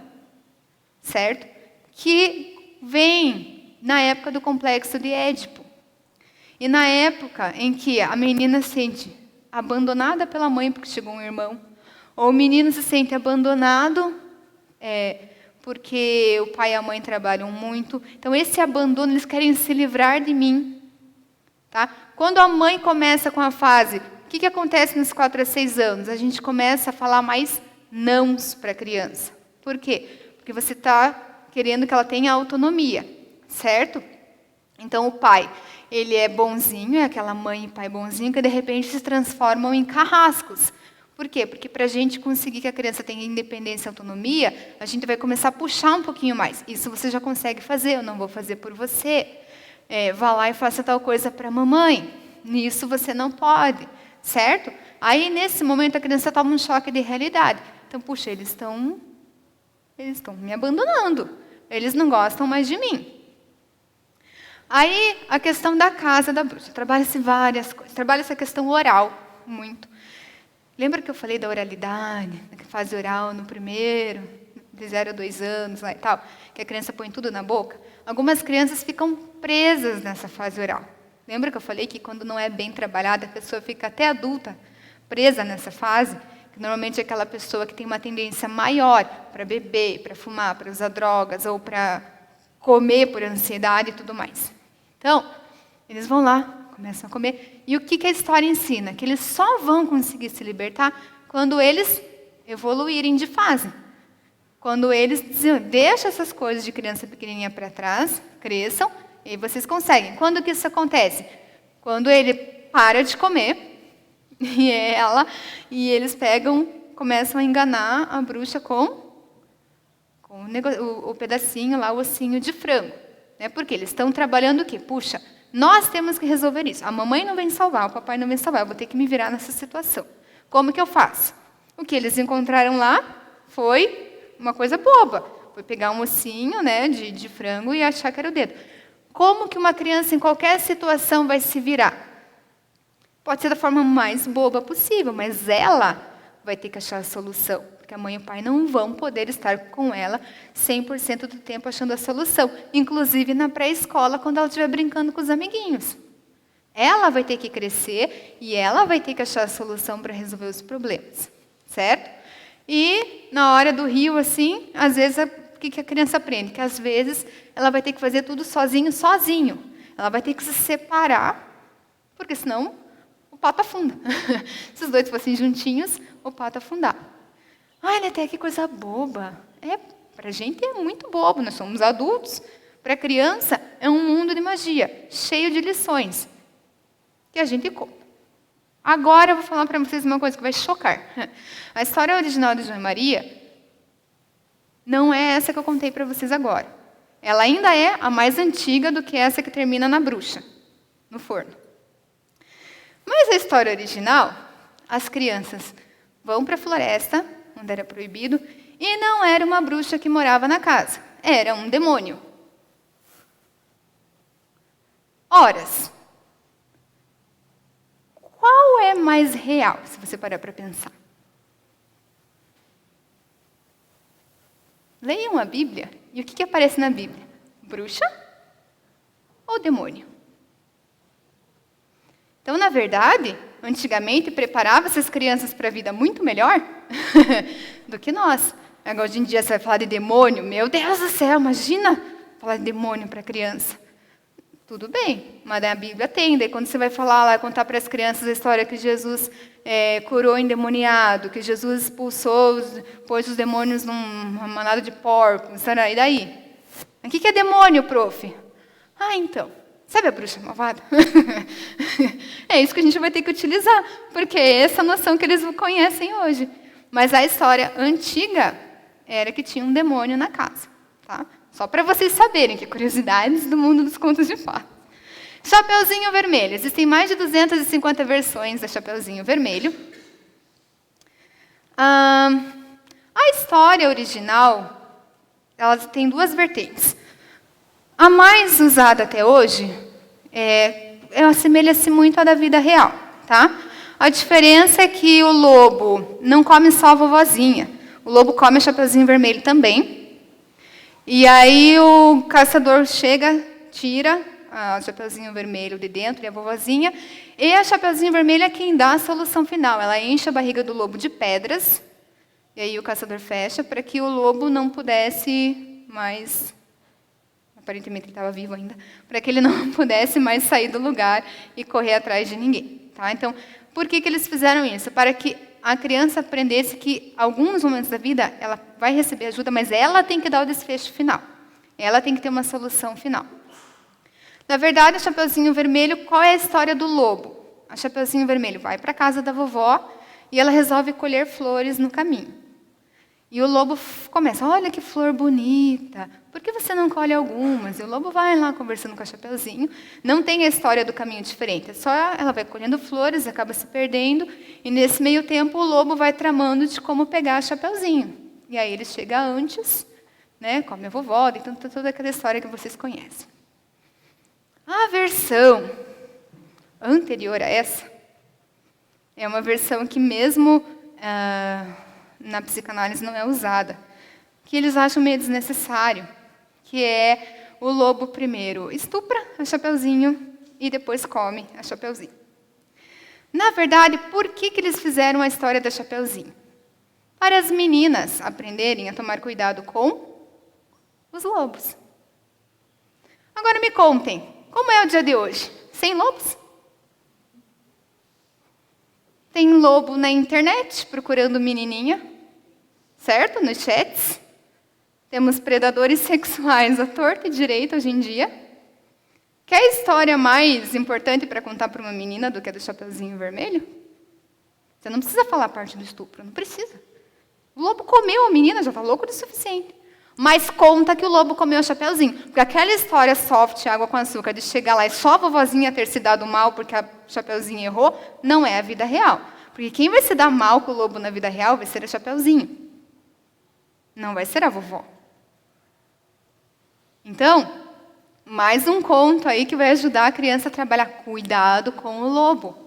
certo? Que vem na época do complexo de Édipo. E na época em que a menina se sente abandonada pela mãe porque chegou um irmão, ou o menino se sente abandonado porque o pai e a mãe trabalham muito. Então, esse abandono, eles querem se livrar de mim. Tá? Quando a mãe começa com a fase, o que acontece nos 4 a 6 anos? A gente começa a falar mais nãos para a criança. Por quê? Porque você está querendo que ela tenha autonomia, certo? Então, o pai, ele é bonzinho, é aquela mãe e pai bonzinho que, de repente, se transformam em carrascos. Por quê? Porque para a gente conseguir que a criança tenha independência e autonomia, a gente vai começar a puxar um pouquinho mais. Isso você já consegue fazer, eu não vou fazer por você. Vá lá e faça tal coisa para a mamãe. Nisso você não pode, certo? Aí, nesse momento, a criança toma um choque de realidade. Então, puxa, eles estão me abandonando. Eles não gostam mais de mim. Aí, a questão da casa da bruxa. Trabalha-se várias coisas. Trabalha-se a questão oral, muito. Lembra que eu falei da oralidade, da fase oral no primeiro, de 0 a 2 anos, lá e tal, que a criança põe tudo na boca? Algumas crianças ficam presas nessa fase oral. Lembra que eu falei que quando não é bem trabalhada, a pessoa fica até adulta presa nessa fase? Que normalmente é aquela pessoa que tem uma tendência maior para beber, para fumar, para usar drogas, ou para comer por ansiedade e tudo mais. Então, eles vão lá, começam a comer. E o que a história ensina? Que eles só vão conseguir se libertar quando eles evoluírem de fase. Quando eles deixam essas coisas de criança pequenininha para trás, cresçam, e vocês conseguem. Quando que isso acontece? Quando ele para de comer, e eles começam a enganar a bruxa com o pedacinho lá, o ossinho de frango. Porque eles estão trabalhando o quê? Puxa, nós temos que resolver isso. A mamãe não vem salvar, o papai não vem salvar, eu vou ter que me virar nessa situação. Como que eu faço? O que eles encontraram lá foi uma coisa boba. Foi pegar um ossinho de frango e achar que era o dedo. Como que uma criança em qualquer situação vai se virar? Pode ser da forma mais boba possível, mas ela vai ter que achar a solução. Porque a mãe e o pai não vão poder estar com ela 100% do tempo achando a solução. Inclusive na pré-escola, quando ela estiver brincando com os amiguinhos. Ela vai ter que crescer e ela vai ter que achar a solução para resolver os problemas. Certo? E na hora do rio, assim, às vezes, o que a criança aprende? Que às vezes ela vai ter que fazer tudo sozinho. Ela vai ter que se separar, porque senão o pato afunda. Se os dois fossem juntinhos, o pato afundava. Ai, Neté, que coisa boba. Para a gente é muito bobo, nós somos adultos. Para a criança é um mundo de magia, cheio de lições, que a gente conta. Agora eu vou falar para vocês uma coisa que vai chocar. A história original de João e Maria não é essa que eu contei para vocês agora. Ela ainda é a mais antiga do que essa que termina na bruxa, no forno. Mas a história original, as crianças vão para a floresta, onde era proibido, e não era uma bruxa que morava na casa. Era um demônio. Horas. Qual qual é mais real, se você parar para pensar? Leiam a Bíblia, e o que aparece na Bíblia? Bruxa ou demônio? Então, na verdade, antigamente preparava-se as crianças para a vida muito melhor do que nós. Agora, hoje em dia você vai falar de demônio, meu Deus do céu, imagina falar de demônio para criança. Tudo bem, mas a Bíblia tem. Daí quando você vai falar lá, contar para as crianças a história que Jesus curou o endemoniado, que Jesus expulsou, pôs os demônios numa manada de porcos, e daí? O que é demônio, prof? Ah, então, sabe a bruxa malvada? É isso que a gente vai ter que utilizar, porque é essa noção que eles conhecem hoje. Mas a história antiga era que tinha um demônio na casa, tá? Só para vocês saberem, que curiosidades do mundo dos contos de fadas. Chapeuzinho Vermelho. Existem mais de 250 versões da Chapeuzinho Vermelho. A história original, ela tem duas vertentes. A mais usada até hoje assemelha-se muito à da vida real, tá? A diferença é que o lobo não come só a vovozinha. O lobo come a Chapeuzinho Vermelho também. E aí o caçador chega, tira o Chapeuzinho Vermelho de dentro e a vovozinha. E a Chapeuzinho Vermelho é quem dá a solução final. Ela enche a barriga do lobo de pedras. E aí o caçador fecha para que o lobo não pudesse mais... Aparentemente ele estava vivo ainda. Para que ele não pudesse mais sair do lugar e correr atrás de ninguém. Tá? Então, por que eles fizeram isso? Para que a criança aprendesse que, em alguns momentos da vida, ela vai receber ajuda, mas ela tem que dar o desfecho final. Ela tem que ter uma solução final. Na verdade, a Chapeuzinho Vermelho, qual é a história do lobo? A Chapeuzinho Vermelho vai para a casa da vovó e ela resolve colher flores no caminho. E o lobo começa, olha que flor bonita, por que você não colhe algumas? E o lobo vai lá conversando com a Chapeuzinho. Não tem a história do caminho diferente, é só ela vai colhendo flores, acaba se perdendo, e nesse meio tempo o lobo vai tramando de como pegar a Chapeuzinho. E aí ele chega antes, né, come a vovó, então toda aquela história que vocês conhecem. A versão anterior a essa é uma versão que mesmo na psicanálise não é usada, que eles acham meio desnecessário, que é o lobo primeiro estupra a Chapeuzinho e depois come a Chapeuzinho. Na verdade, por que eles fizeram a história da Chapeuzinho? Para as meninas aprenderem a tomar cuidado com os lobos. Agora me contem, como é o dia de hoje? Sem lobos? Tem lobo na internet procurando menininha, certo? Nos chats. Temos predadores sexuais à torta e direita hoje em dia. Quer história mais importante para contar para uma menina do que a do Chapeuzinho Vermelho? Você não precisa falar a parte do estupro, não precisa. O lobo comeu a menina, já está louco o suficiente. Mas conta que o lobo comeu o Chapeuzinho. Porque aquela história soft, água com açúcar, de chegar lá e só a vovozinha ter se dado mal porque a Chapeuzinho errou, não é a vida real. Porque quem vai se dar mal com o lobo na vida real vai ser a Chapeuzinho. Não vai ser a vovó. Então, mais um conto aí que vai ajudar a criança a trabalhar. Cuidado com o lobo.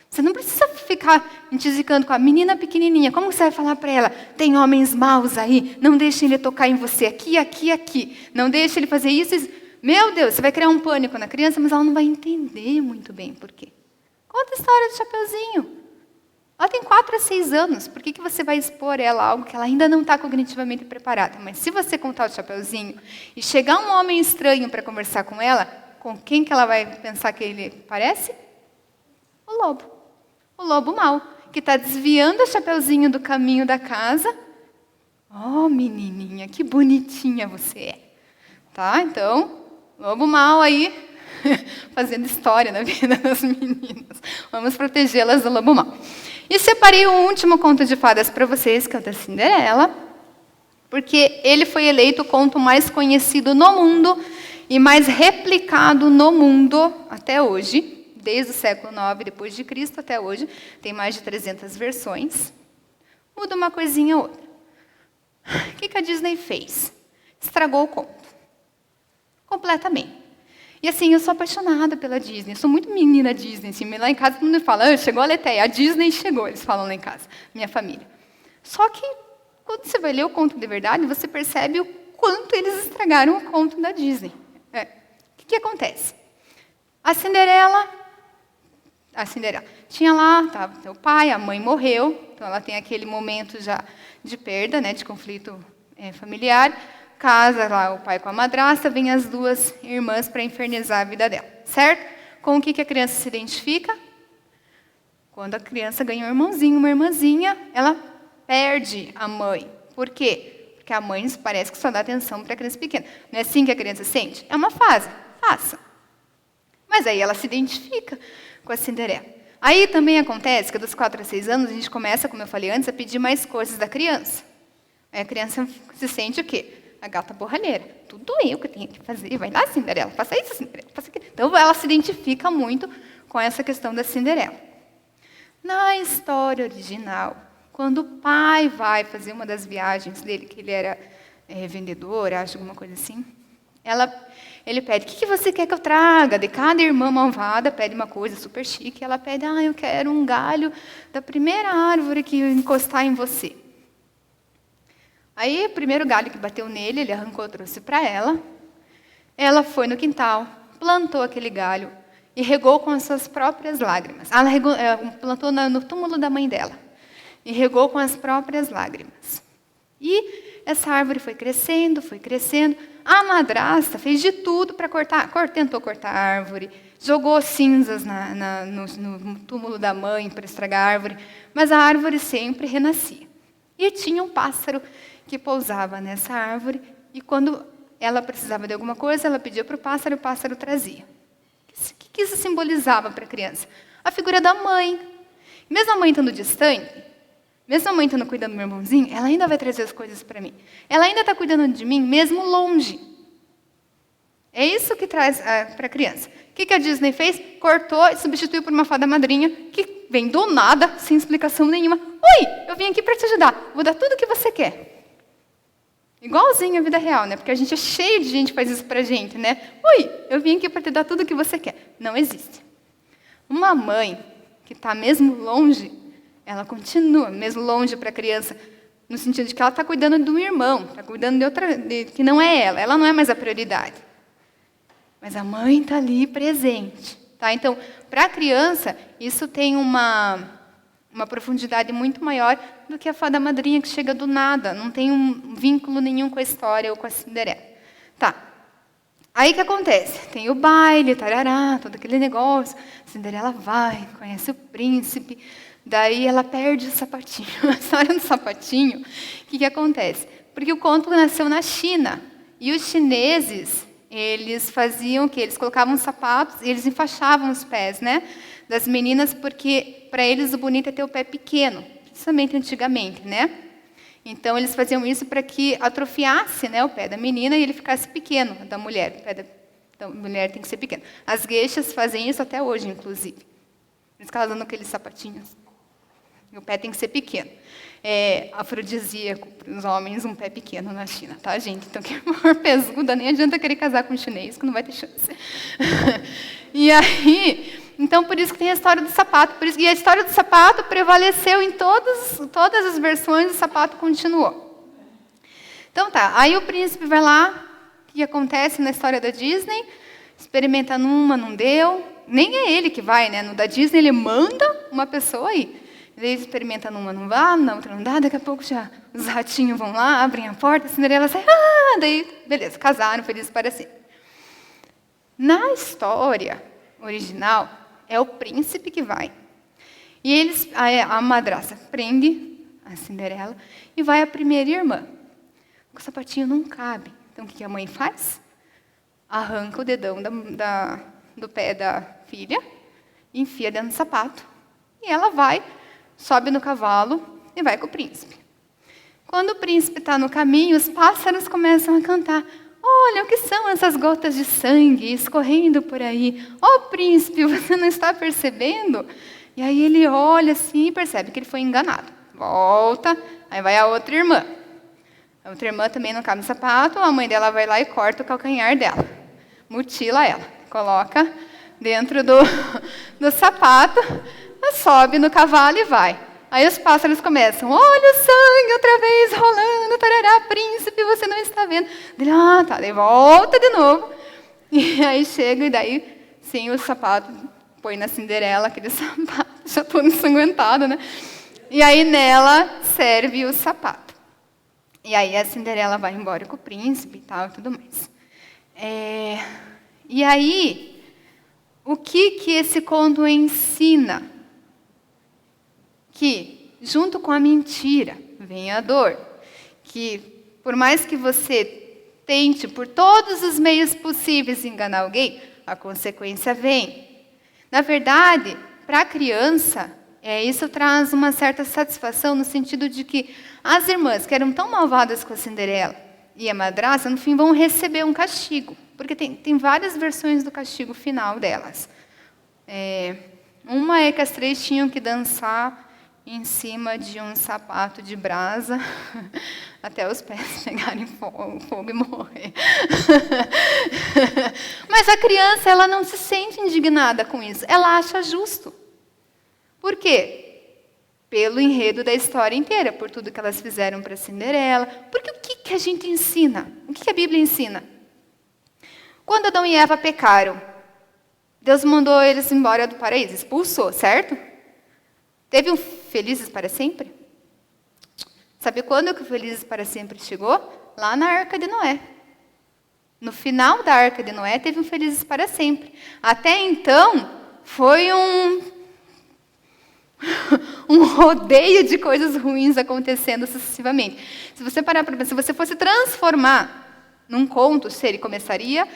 Você não precisa ficar intisicando com a menina pequenininha. Como você vai falar para ela? Tem homens maus aí, não deixe ele tocar em você aqui, aqui, aqui. Não deixe ele fazer isso, isso. Meu Deus, você vai criar um pânico na criança, mas ela não vai entender muito bem por quê. Conta a história do Chapeuzinho. Ela tem 4 a 6 anos. Por que você vai expor ela a algo que ela ainda não está cognitivamente preparada? Mas se você contar o Chapeuzinho e chegar um homem estranho para conversar com ela, com quem que ela vai pensar que ele parece? O lobo. O lobo mau, que está desviando o Chapeuzinho do caminho da casa. Oh, menininha, que bonitinha você é. Tá? Então, lobo mau aí, fazendo história na vida das meninas. Vamos protegê-las do lobo mau. E separei o último conto de fadas para vocês, que é o da Cinderela, porque ele foi eleito o conto mais conhecido no mundo e mais replicado no mundo até hoje. Desde o século IX depois de Cristo até hoje, tem mais de 300 versões. Muda uma coisinha ou outra. O que a Disney fez? Estragou o conto. Completamente. E assim, eu sou apaixonada pela Disney, eu sou muito menina Disney. Assim, lá em casa todo mundo fala, ah, chegou a Leteia, a Disney chegou, eles falam lá em casa, minha família. Só que, quando você vai ler o conto de verdade, você percebe o quanto eles estragaram o conto da Disney. O que acontece? A Cinderela tinha lá, tava o pai, a mãe morreu, então ela tem aquele momento já de perda, né, de conflito familiar. Casa lá o pai com a madrasta, vem as duas irmãs para infernizar a vida dela, certo? Com o que a criança se identifica? Quando a criança ganha um irmãozinho, uma irmãzinha, ela perde a mãe. Por quê? Porque a mãe parece que só dá atenção para a criança pequena. Não é assim que a criança sente? É uma fase, passa. Mas aí ela se identifica com a Cinderela. Aí também acontece que dos 4 a 6 anos a gente começa, como eu falei antes, a pedir mais coisas da criança. Aí a criança se sente o quê? A gata borralheira. Tudo eu que tenho que fazer. Vai lá, Cinderela. Faça isso, Cinderela. Faça aquilo. Então, ela se identifica muito com essa questão da Cinderela. Na história original, quando o pai vai fazer uma das viagens dele, que ele era vendedor, acho, alguma coisa assim, ele pede, o que você quer que eu traga? De cada irmã malvada pede uma coisa super chique. Ela pede, eu quero um galho da primeira árvore que encostar em você. Aí, o primeiro galho que bateu nele, ele arrancou, trouxe para ela. Ela foi no quintal, plantou aquele galho e regou com as suas próprias lágrimas. Ela plantou no túmulo da mãe dela e regou com as próprias lágrimas. E essa árvore foi crescendo, foi crescendo. A madrasta fez de tudo para tentou cortar a árvore, jogou cinzas no túmulo da mãe para estragar a árvore, mas a árvore sempre renascia. E tinha um pássaro que pousava nessa árvore, e quando ela precisava de alguma coisa, ela pedia para o pássaro trazia. O que isso simbolizava para a criança? A figura da mãe. Mesmo a mãe estando distante, mesmo a mãe estando cuidando do meu irmãozinho, ela ainda vai trazer as coisas para mim. Ela ainda está cuidando de mim, mesmo longe. É isso que traz para a criança. O que a Disney fez? Cortou e substituiu por uma fada madrinha, que vem do nada, sem explicação nenhuma. Oi, eu vim aqui para te ajudar. Vou dar tudo o que você quer. Igualzinho à vida real, né? Porque a gente é cheio de gente que faz isso pra gente, né? Oi, eu vim aqui para te dar tudo o que você quer. Não existe. Uma mãe que está mesmo longe, ela continua mesmo longe para a criança, no sentido de que ela está cuidando de um irmão, está cuidando de outra, que não é ela não é mais a prioridade. Mas a mãe está ali presente. Tá? Então, para a criança, isso tem uma profundidade muito maior do que a fada madrinha que chega do nada, não tem um vínculo nenhum com a história ou com a Cinderela. Tá. Aí o que acontece? Tem o baile, tarará, todo aquele negócio. A Cinderela vai, conhece o príncipe, daí ela perde o sapatinho. A história do sapatinho, o que acontece? Porque o conto nasceu na China, e os chineses, eles faziam o quê? Eles colocavam sapatos e eles enfaixavam os pés, né, das meninas, porque para eles o bonito é ter o pé pequeno, principalmente antigamente, né? Então eles faziam isso para que atrofiasse, né, o pé da menina e ele ficasse pequeno, da mulher. O pé da mulher tem que ser pequeno. As gueixas fazem isso até hoje, inclusive. Eles ficam usando aqueles sapatinhos. E o pé tem que ser pequeno. É afrodisíaco para os homens um pé pequeno na China, tá, gente? Então, quem for pesuda, nem adianta querer casar com um chinês, que não vai ter chance. E aí, então, por isso que tem a história do sapato. E a história do sapato prevaleceu em todas as versões, o sapato continuou. Então, tá. Aí o príncipe vai lá, o que acontece na história da Disney? Experimenta numa, não deu. Nem é ele que vai, né? No da Disney, ele manda uma pessoa aí. Ele experimenta numa, não dá, na outra não dá, daqui a pouco já os ratinhos vão lá, abrem a porta, a Cinderela sai, daí, beleza, casaram, felizes para sempre. Na história original, é o príncipe que vai. E a madrasta prende a Cinderela e vai a primeira irmã. O sapatinho não cabe. Então, o que a mãe faz? Arranca o dedão do pé da filha, enfia dentro do sapato, e ela vai, sobe no cavalo e vai com o príncipe. Quando o príncipe está no caminho, os pássaros começam a cantar. Olha, o que são essas gotas de sangue escorrendo por aí? Príncipe, você não está percebendo? E aí ele olha assim e percebe que ele foi enganado. Volta, aí vai a outra irmã. A outra irmã também não cabe no sapato, a mãe dela vai lá e corta o calcanhar dela. Mutila ela. coloca dentro do sapato, sobe no cavalo e vai. Aí os pássaros começam, olha o sangue outra vez rolando, tarará, príncipe, você não está vendo. Ele, tá, daí volta de novo. E aí chega, e daí, sim, o sapato, põe na Cinderela, aquele sapato, já todo ensanguentado, né? E aí nela serve o sapato. E aí a Cinderela vai embora com o príncipe e tal, e tudo mais. E aí, o que esse conto ensina? Que, junto com a mentira, vem a dor. Que, por mais que você tente, por todos os meios possíveis, enganar alguém, a consequência vem. Na verdade, para a criança, isso traz uma certa satisfação no sentido de que as irmãs, que eram tão malvadas com a Cinderela e a madrasta, no fim vão receber um castigo. Porque tem várias versões do castigo final delas. Uma é que as 3 tinham que dançar em cima de um sapato de brasa, até os pés pegarem fogo e morrer. Mas a criança, ela não se sente indignada com isso. Ela acha justo. Por quê? Pelo enredo da história inteira, por tudo que elas fizeram para Cinderela. Porque o que a gente ensina? O que a Bíblia ensina? Quando Adão e Eva pecaram, Deus mandou eles embora do paraíso, expulsou, certo? Teve um felizes para sempre? Sabe quando que o felizes para sempre chegou? Lá na Arca de Noé. No final da Arca de Noé, teve um felizes para sempre. Até então, foi um rodeio de coisas ruins acontecendo sucessivamente. Se você parar para pensar, se você fosse transformar num conto, ele começaria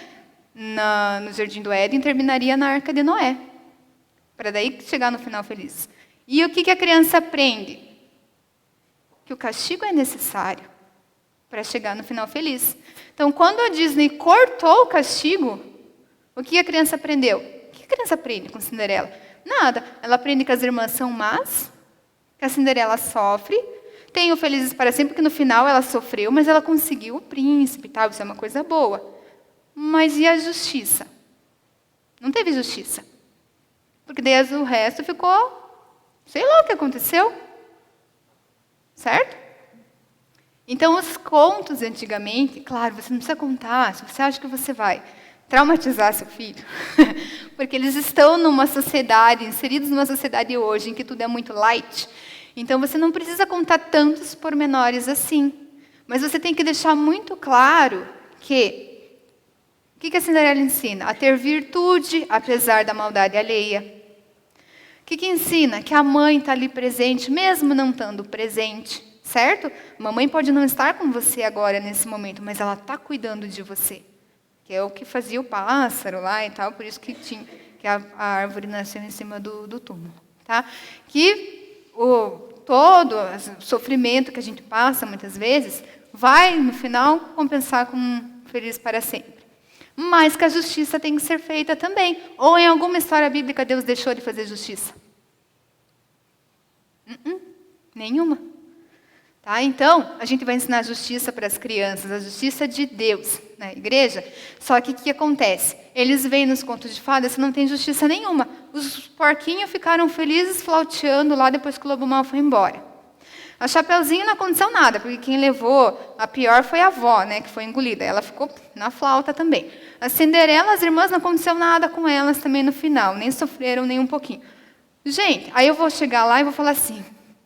no Jardim do Éden e terminaria na Arca de Noé. Para daí chegar no final feliz. E o que a criança aprende? Que o castigo é necessário para chegar no final feliz. Então, quando a Disney cortou o castigo, o que a criança aprendeu? O que a criança aprende com Cinderela? Nada. Ela aprende que as irmãs são más, que a Cinderela sofre, tem o felizes para sempre, porque no final ela sofreu, mas ela conseguiu o príncipe, tal, isso é uma coisa boa. Mas e a justiça? Não teve justiça. Porque daí o resto ficou... Sei lá o que aconteceu. Certo? Então, os contos antigamente, claro, você não precisa contar, se você acha que você vai traumatizar seu filho, porque eles estão numa sociedade, inseridos numa sociedade hoje, em que tudo é muito light, então você não precisa contar tantos pormenores assim. Mas você tem que deixar muito claro que o que a Cinderela ensina? A ter virtude, apesar da maldade alheia. O que ensina? Que a mãe está ali presente, mesmo não estando presente, certo? Mamãe pode não estar com você agora, nesse momento, mas ela está cuidando de você. Que é o que fazia o pássaro lá e tal, por isso que a árvore nasceu em cima do túmulo. Tá? Que todo o sofrimento que a gente passa, muitas vezes, vai, no final, compensar com um feliz para sempre. Mas que a justiça tem que ser feita também. Ou em alguma história bíblica Deus deixou de fazer justiça? Nenhuma. Tá? Então, a gente vai ensinar a justiça para as crianças, a justiça de Deus na igreja. Só que o que acontece? Eles veem nos contos de fadas que não tem justiça nenhuma. Os porquinhos ficaram felizes flauteando lá depois que o lobo mau foi embora. A Chapeuzinho não aconteceu nada, porque quem levou a pior foi a avó, né, que foi engolida. Ela ficou na flauta também. A Cinderela, as irmãs, não aconteceu nada com elas também no final, nem sofreram nem um pouquinho. Gente, aí eu vou chegar lá e vou falar assim,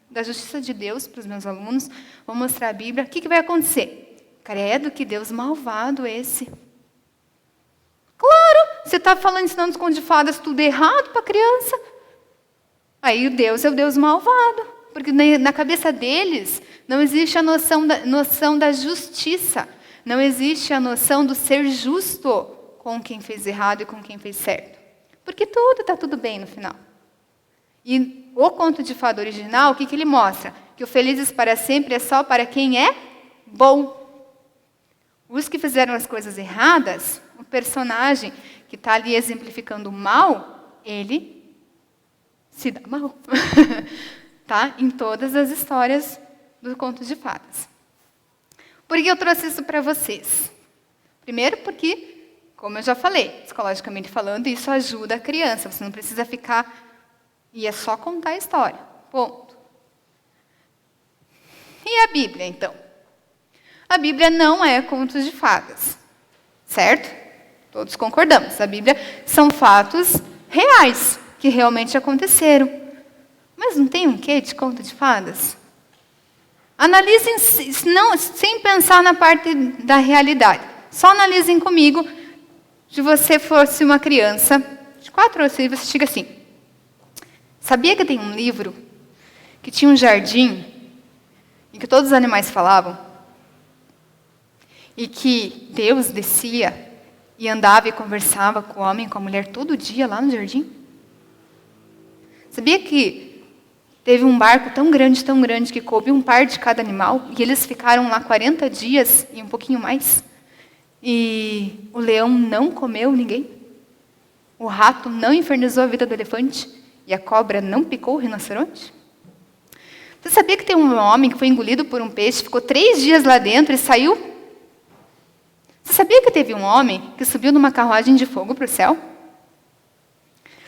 da justiça de Deus para os meus alunos, vou mostrar a Bíblia, o que vai acontecer? Credo, que Deus malvado esse. Claro, você está ensinando os contos de fadas tudo errado para a criança. Aí o Deus é o Deus malvado. Porque na cabeça deles não existe a noção da justiça. Não existe a noção do ser justo com quem fez errado e com quem fez certo. Porque tudo está tudo bem no final. E o conto de fada original, o que ele mostra? Que o felizes para sempre é só para quem é bom. Os que fizeram as coisas erradas, o personagem que está ali exemplificando o mal, ele se dá mal. Tá? Em todas as histórias dos contos de fadas. Por que eu trouxe isso para vocês? Primeiro porque Como eu já falei, psicologicamente falando, isso ajuda a criança. Você não precisa ficar... E é só contar a história. Ponto. E a Bíblia, então? A Bíblia não é contos de fadas. Certo? Todos concordamos. A Bíblia são fatos reais, que realmente aconteceram. Mas não tem um quê de conto de fadas? Analisem, não, sem pensar na parte da realidade. Só analisem comigo, se você fosse uma criança de 4 anos, você chega assim. Sabia que tem um livro que tinha um jardim em que todos os animais falavam? E que Deus descia e andava e conversava com o homem e com a mulher todo dia lá no jardim? Sabia que teve um barco tão grande, que coube um par de cada animal, e eles ficaram lá 40 dias e um pouquinho mais? E o leão não comeu ninguém? O rato não infernizou a vida do elefante? E a cobra não picou o rinoceronte? Você sabia que tem um homem que foi engolido por um peixe, ficou 3 dias lá dentro e saiu? Você sabia que teve um homem que subiu numa carruagem de fogo para o céu?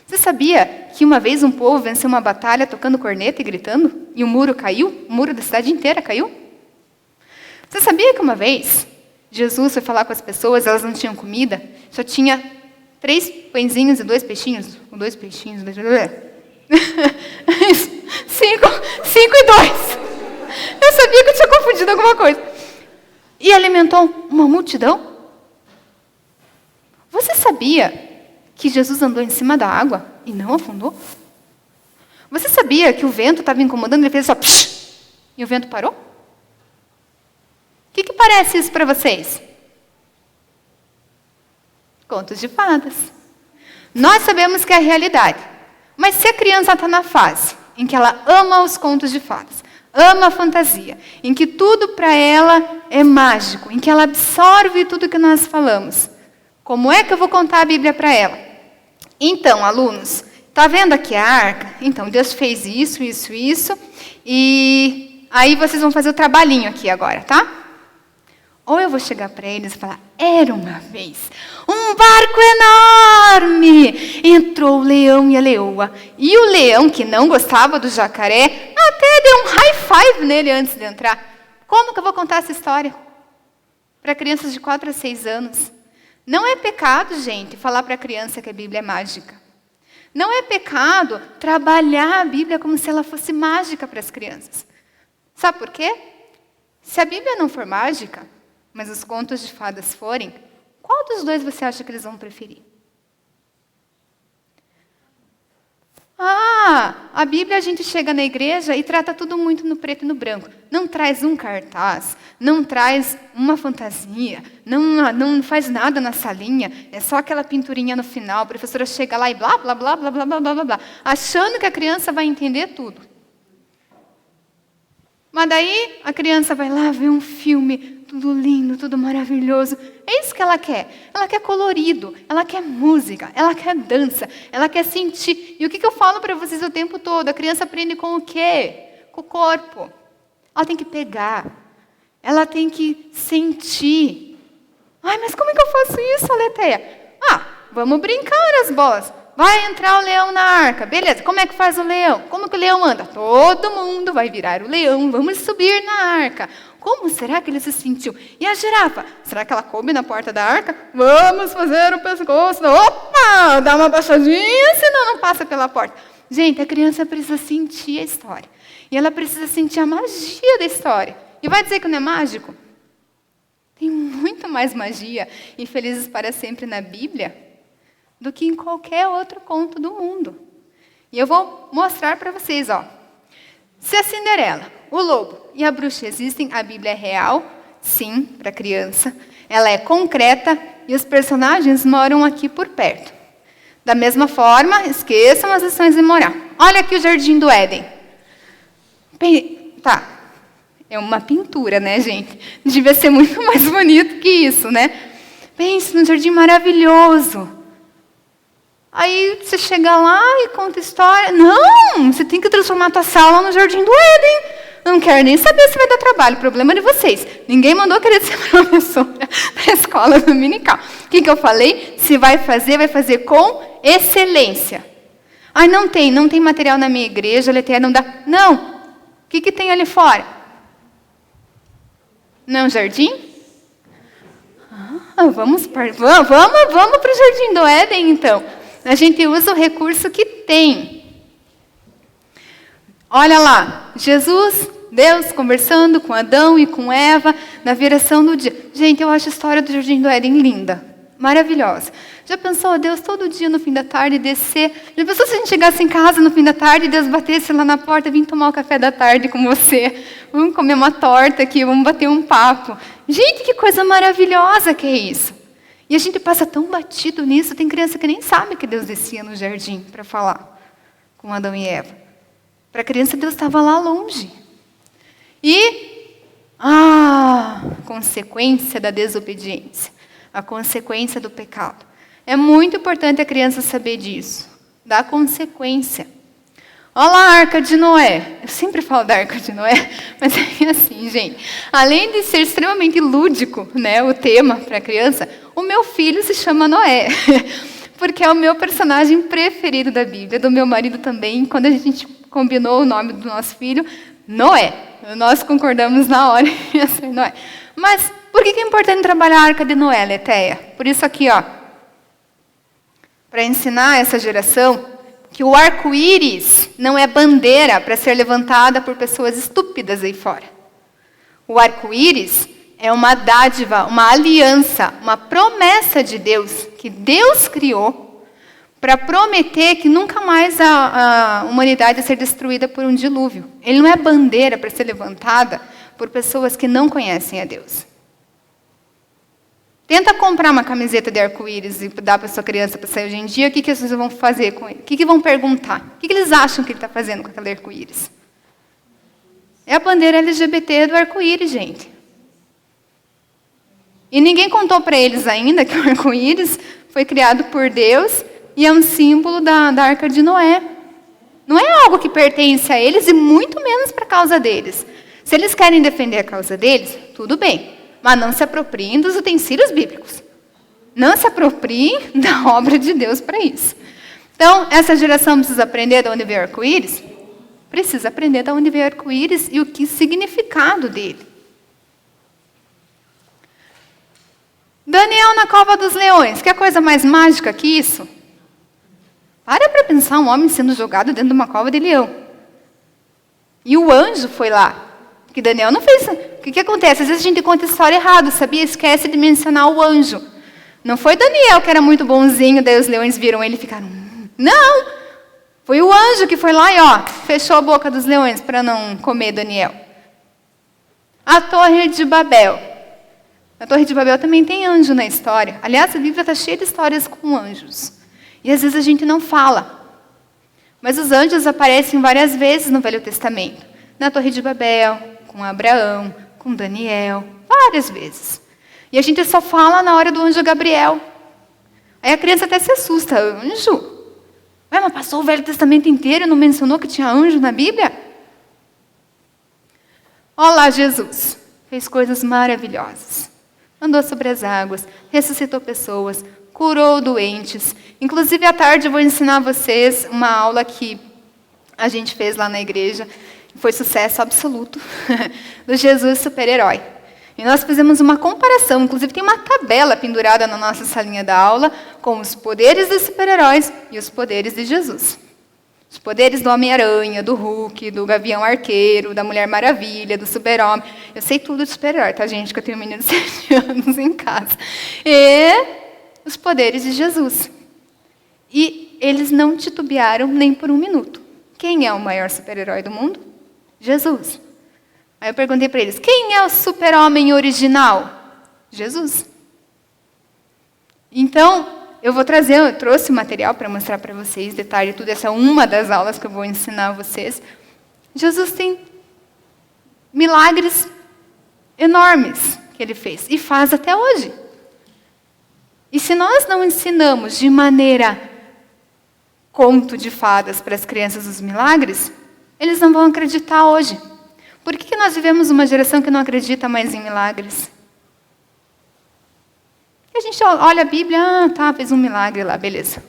Você sabia que uma vez um povo venceu uma batalha tocando corneta e gritando? E o muro caiu? O muro da cidade inteira caiu? Você sabia que uma vez Jesus foi falar com as pessoas, elas não tinham comida, só tinha 3 pãezinhos e 2 peixinhos? 2 peixinhos, 2... 5 e 2. Eu sabia que eu tinha confundido alguma coisa. E alimentou uma multidão? Você sabia que Jesus andou em cima da água e não afundou? Você sabia que o vento estava incomodando e ele fez só psh, e o vento parou? O que parece isso para vocês? Contos de fadas. Nós sabemos que é a realidade. Mas se a criança está na fase em que ela ama os contos de fadas, ama a fantasia, em que tudo para ela é mágico, em que ela absorve tudo que nós falamos, como é que eu vou contar a Bíblia para ela? Então, alunos, está vendo aqui a arca? Então, Deus fez isso, e aí vocês vão fazer o trabalhinho aqui agora, tá? Ou eu vou chegar para eles e falar, era uma vez um barco enorme, entrou o leão e a leoa, e o leão, que não gostava do jacaré, até deu um high five nele antes de entrar. Como que eu vou contar essa história? Para crianças de 4 a 6 anos. Não é pecado, gente, falar para a criança que a Bíblia é mágica. Não é pecado trabalhar a Bíblia como se ela fosse mágica para as crianças. Sabe por quê? Se a Bíblia não for mágica, mas os contos de fadas forem, qual dos dois você acha que eles vão preferir? A Bíblia a gente chega na igreja e trata tudo muito no preto e no branco. Não traz um cartaz, não traz uma fantasia, não faz nada na salinha, é só aquela pinturinha no final, a professora chega lá e blá, blá, blá, blá, blá, blá, blá, blá, achando que a criança vai entender tudo. Mas daí a criança vai lá ver um filme, tudo lindo, tudo maravilhoso. É isso que ela quer. Ela quer colorido, ela quer música, ela quer dança, ela quer sentir. E o que eu falo para vocês o tempo todo? A criança aprende com o quê? Com o corpo. Ela tem que pegar. Ela tem que sentir. Ai, mas como é que eu faço isso, Aleteia? Vamos brincar as bolas. Vai entrar o leão na arca. Beleza, como é que faz o leão? Como que o leão anda? Todo mundo vai virar o leão. Vamos subir na arca. Como será que ele se sentiu? E a girafa? Será que ela coube na porta da arca? Vamos fazer o pescoço. Opa! Dá uma baixadinha, senão não passa pela porta. Gente, a criança precisa sentir a história. E ela precisa sentir a magia da história. E vai dizer que não é mágico? Tem muito mais magia e felizes para sempre na Bíblia do que em qualquer outro conto do mundo. E eu vou mostrar para vocês, ó. Se a Cinderela, o lobo e a bruxa existem, a Bíblia é real, sim, para criança. Ela é concreta e os personagens moram aqui por perto. Da mesma forma, esqueçam as lições de moral. Olha aqui o Jardim do Éden. Tá, é uma pintura, né, gente? Devia ser muito mais bonito que isso, né? Pense num jardim maravilhoso. Aí você chega lá e conta história. Não, você tem que transformar a tua sala no Jardim do Éden. Não quero nem saber se vai dar trabalho, problema de vocês. Ninguém mandou querer ser professora da escola dominical. O que eu falei? Se vai fazer com excelência. Ai, não tem material na minha igreja, Letéia, não dá. Não. O que tem ali fora? Não é um jardim? Vamos para o Jardim do Éden, então. A gente usa o recurso que tem. Olha lá, Jesus, Deus conversando com Adão e com Eva na viração do dia. Gente, eu acho a história do Jardim do Éden linda, maravilhosa. Já pensou Deus todo dia no fim da tarde descer? Já pensou se a gente chegasse em casa no fim da tarde e Deus batesse lá na porta e vim tomar o café da tarde com você? Vamos comer uma torta aqui, vamos bater um papo. Gente, que coisa maravilhosa que é isso. E a gente passa tão batido nisso. Tem criança que nem sabe que Deus descia no jardim para falar com Adão e Eva. Para a criança, Deus estava lá longe. E a consequência da desobediência, a consequência do pecado. É muito importante a criança saber disso, da consequência. Olha lá a Arca de Noé. Eu sempre falo da Arca de Noé, mas é assim, gente. Além de ser extremamente lúdico, né, o tema para a criança, o meu filho se chama Noé. Porque é o meu personagem preferido da Bíblia, do meu marido também. Quando a gente combinou o nome do nosso filho, Noé. Nós concordamos na hora em ser Noé. Mas por que é importante trabalhar a Arca de Noé, Letéia? Por isso aqui, ó. Para ensinar essa geração que o arco-íris não é bandeira para ser levantada por pessoas estúpidas aí fora. O arco-íris é uma dádiva, uma aliança, uma promessa de Deus, que Deus criou para prometer que nunca mais a humanidade vai ser destruída por um dilúvio. Ele não é bandeira para ser levantada por pessoas que não conhecem a Deus. Tenta comprar uma camiseta de arco-íris e dar para sua criança para sair hoje em dia, o que vocês vão fazer com ele? O que vão perguntar? O que eles acham que ele está fazendo com aquele arco-íris? É a bandeira LGBT do arco-íris, gente. E ninguém contou para eles ainda que o arco-íris foi criado por Deus e é um símbolo da Arca de Noé. Não é algo que pertence a eles e muito menos para a causa deles. Se eles querem defender a causa deles, tudo bem. Mas não se apropriem dos utensílios bíblicos. Não se apropriem da obra de Deus para isso. Então, essa geração precisa aprender de onde veio o arco-íris? Precisa aprender de onde veio o arco-íris e o que significado dele. Daniel na cova dos leões. Que coisa mais mágica que isso? Para pensar um homem sendo jogado dentro de uma cova de leão. E o anjo foi lá. Porque Daniel não fez. O que acontece? Às vezes a gente conta a história errada, sabia? Esquece de mencionar o anjo. Não foi Daniel que era muito bonzinho, daí os leões viram ele e ficaram... Não! Foi o anjo que foi lá e fechou a boca dos leões para não comer Daniel. A Torre de Babel. A Torre de Babel também tem anjo na história. Aliás, a Bíblia está cheia de histórias com anjos. E às vezes a gente não fala. Mas os anjos aparecem várias vezes no Velho Testamento. Na Torre de Babel, com Abraão, com Daniel, várias vezes. E a gente só fala na hora do anjo Gabriel. Aí a criança até se assusta. Anjo? Ué, mas passou o Velho Testamento inteiro e não mencionou que tinha anjo na Bíblia? Olha lá, Jesus. Fez coisas maravilhosas. Andou sobre as águas, ressuscitou pessoas, curou doentes. Inclusive, à tarde eu vou ensinar vocês uma aula que a gente fez lá na igreja. Foi sucesso absoluto, do Jesus super-herói. E nós fizemos uma comparação, inclusive tem uma tabela pendurada na nossa salinha da aula, com os poderes dos super-heróis e os poderes de Jesus. Os poderes do Homem-Aranha, do Hulk, do Gavião Arqueiro, da Mulher Maravilha, do Super-Homem. Eu sei tudo de super-herói, tá, gente? Que eu tenho um menino de 7 anos em casa. E os poderes de Jesus. E eles não titubearam nem por um minuto. Quem é o maior super-herói do mundo? Jesus. Aí eu perguntei para eles, quem é o super-homem original? Jesus. Então, eu trouxe material para mostrar para vocês, detalhe tudo, essa é uma das aulas que eu vou ensinar a vocês. Jesus tem milagres enormes que ele fez, e faz até hoje. E se nós não ensinamos de maneira conto de fadas para as crianças os milagres, eles não vão acreditar hoje. Por que nós vivemos uma geração que não acredita mais em milagres? A gente olha a Bíblia, fez um milagre lá, beleza.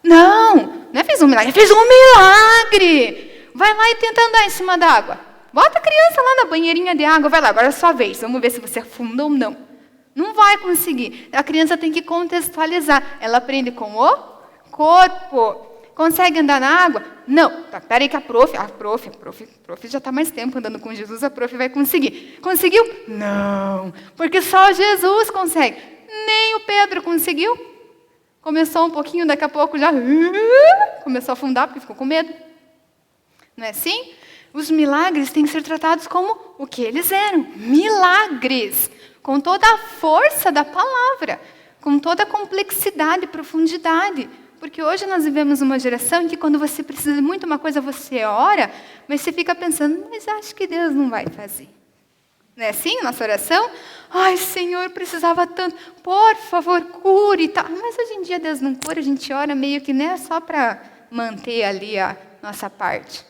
Não é fez um milagre, fez um milagre! Vai lá e tenta andar em cima d'água. Bota a criança lá na banheirinha de água, vai lá, agora é a sua vez. Vamos ver se você afunda ou não. Não vai conseguir. A criança tem que contextualizar. Ela aprende com o corpo. Consegue andar na água? Não. Peraí que a prof já está mais tempo andando com Jesus, a prof vai conseguir. Conseguiu? Não. Porque só Jesus consegue. Nem o Pedro conseguiu. Começou um pouquinho, daqui a pouco já começou a afundar, porque ficou com medo. Não é assim? Os milagres têm que ser tratados como o que eles eram. Milagres. Com toda a força da palavra. Com toda a complexidade e profundidade. Porque hoje nós vivemos uma geração em que quando você precisa de muito uma coisa, você ora, mas você fica pensando, mas acho que Deus não vai fazer. Não é assim, nossa oração? Ai, Senhor, precisava tanto. Por favor, cure e tal. Mas hoje em dia Deus não cura, a gente ora meio que só para manter ali a nossa parte.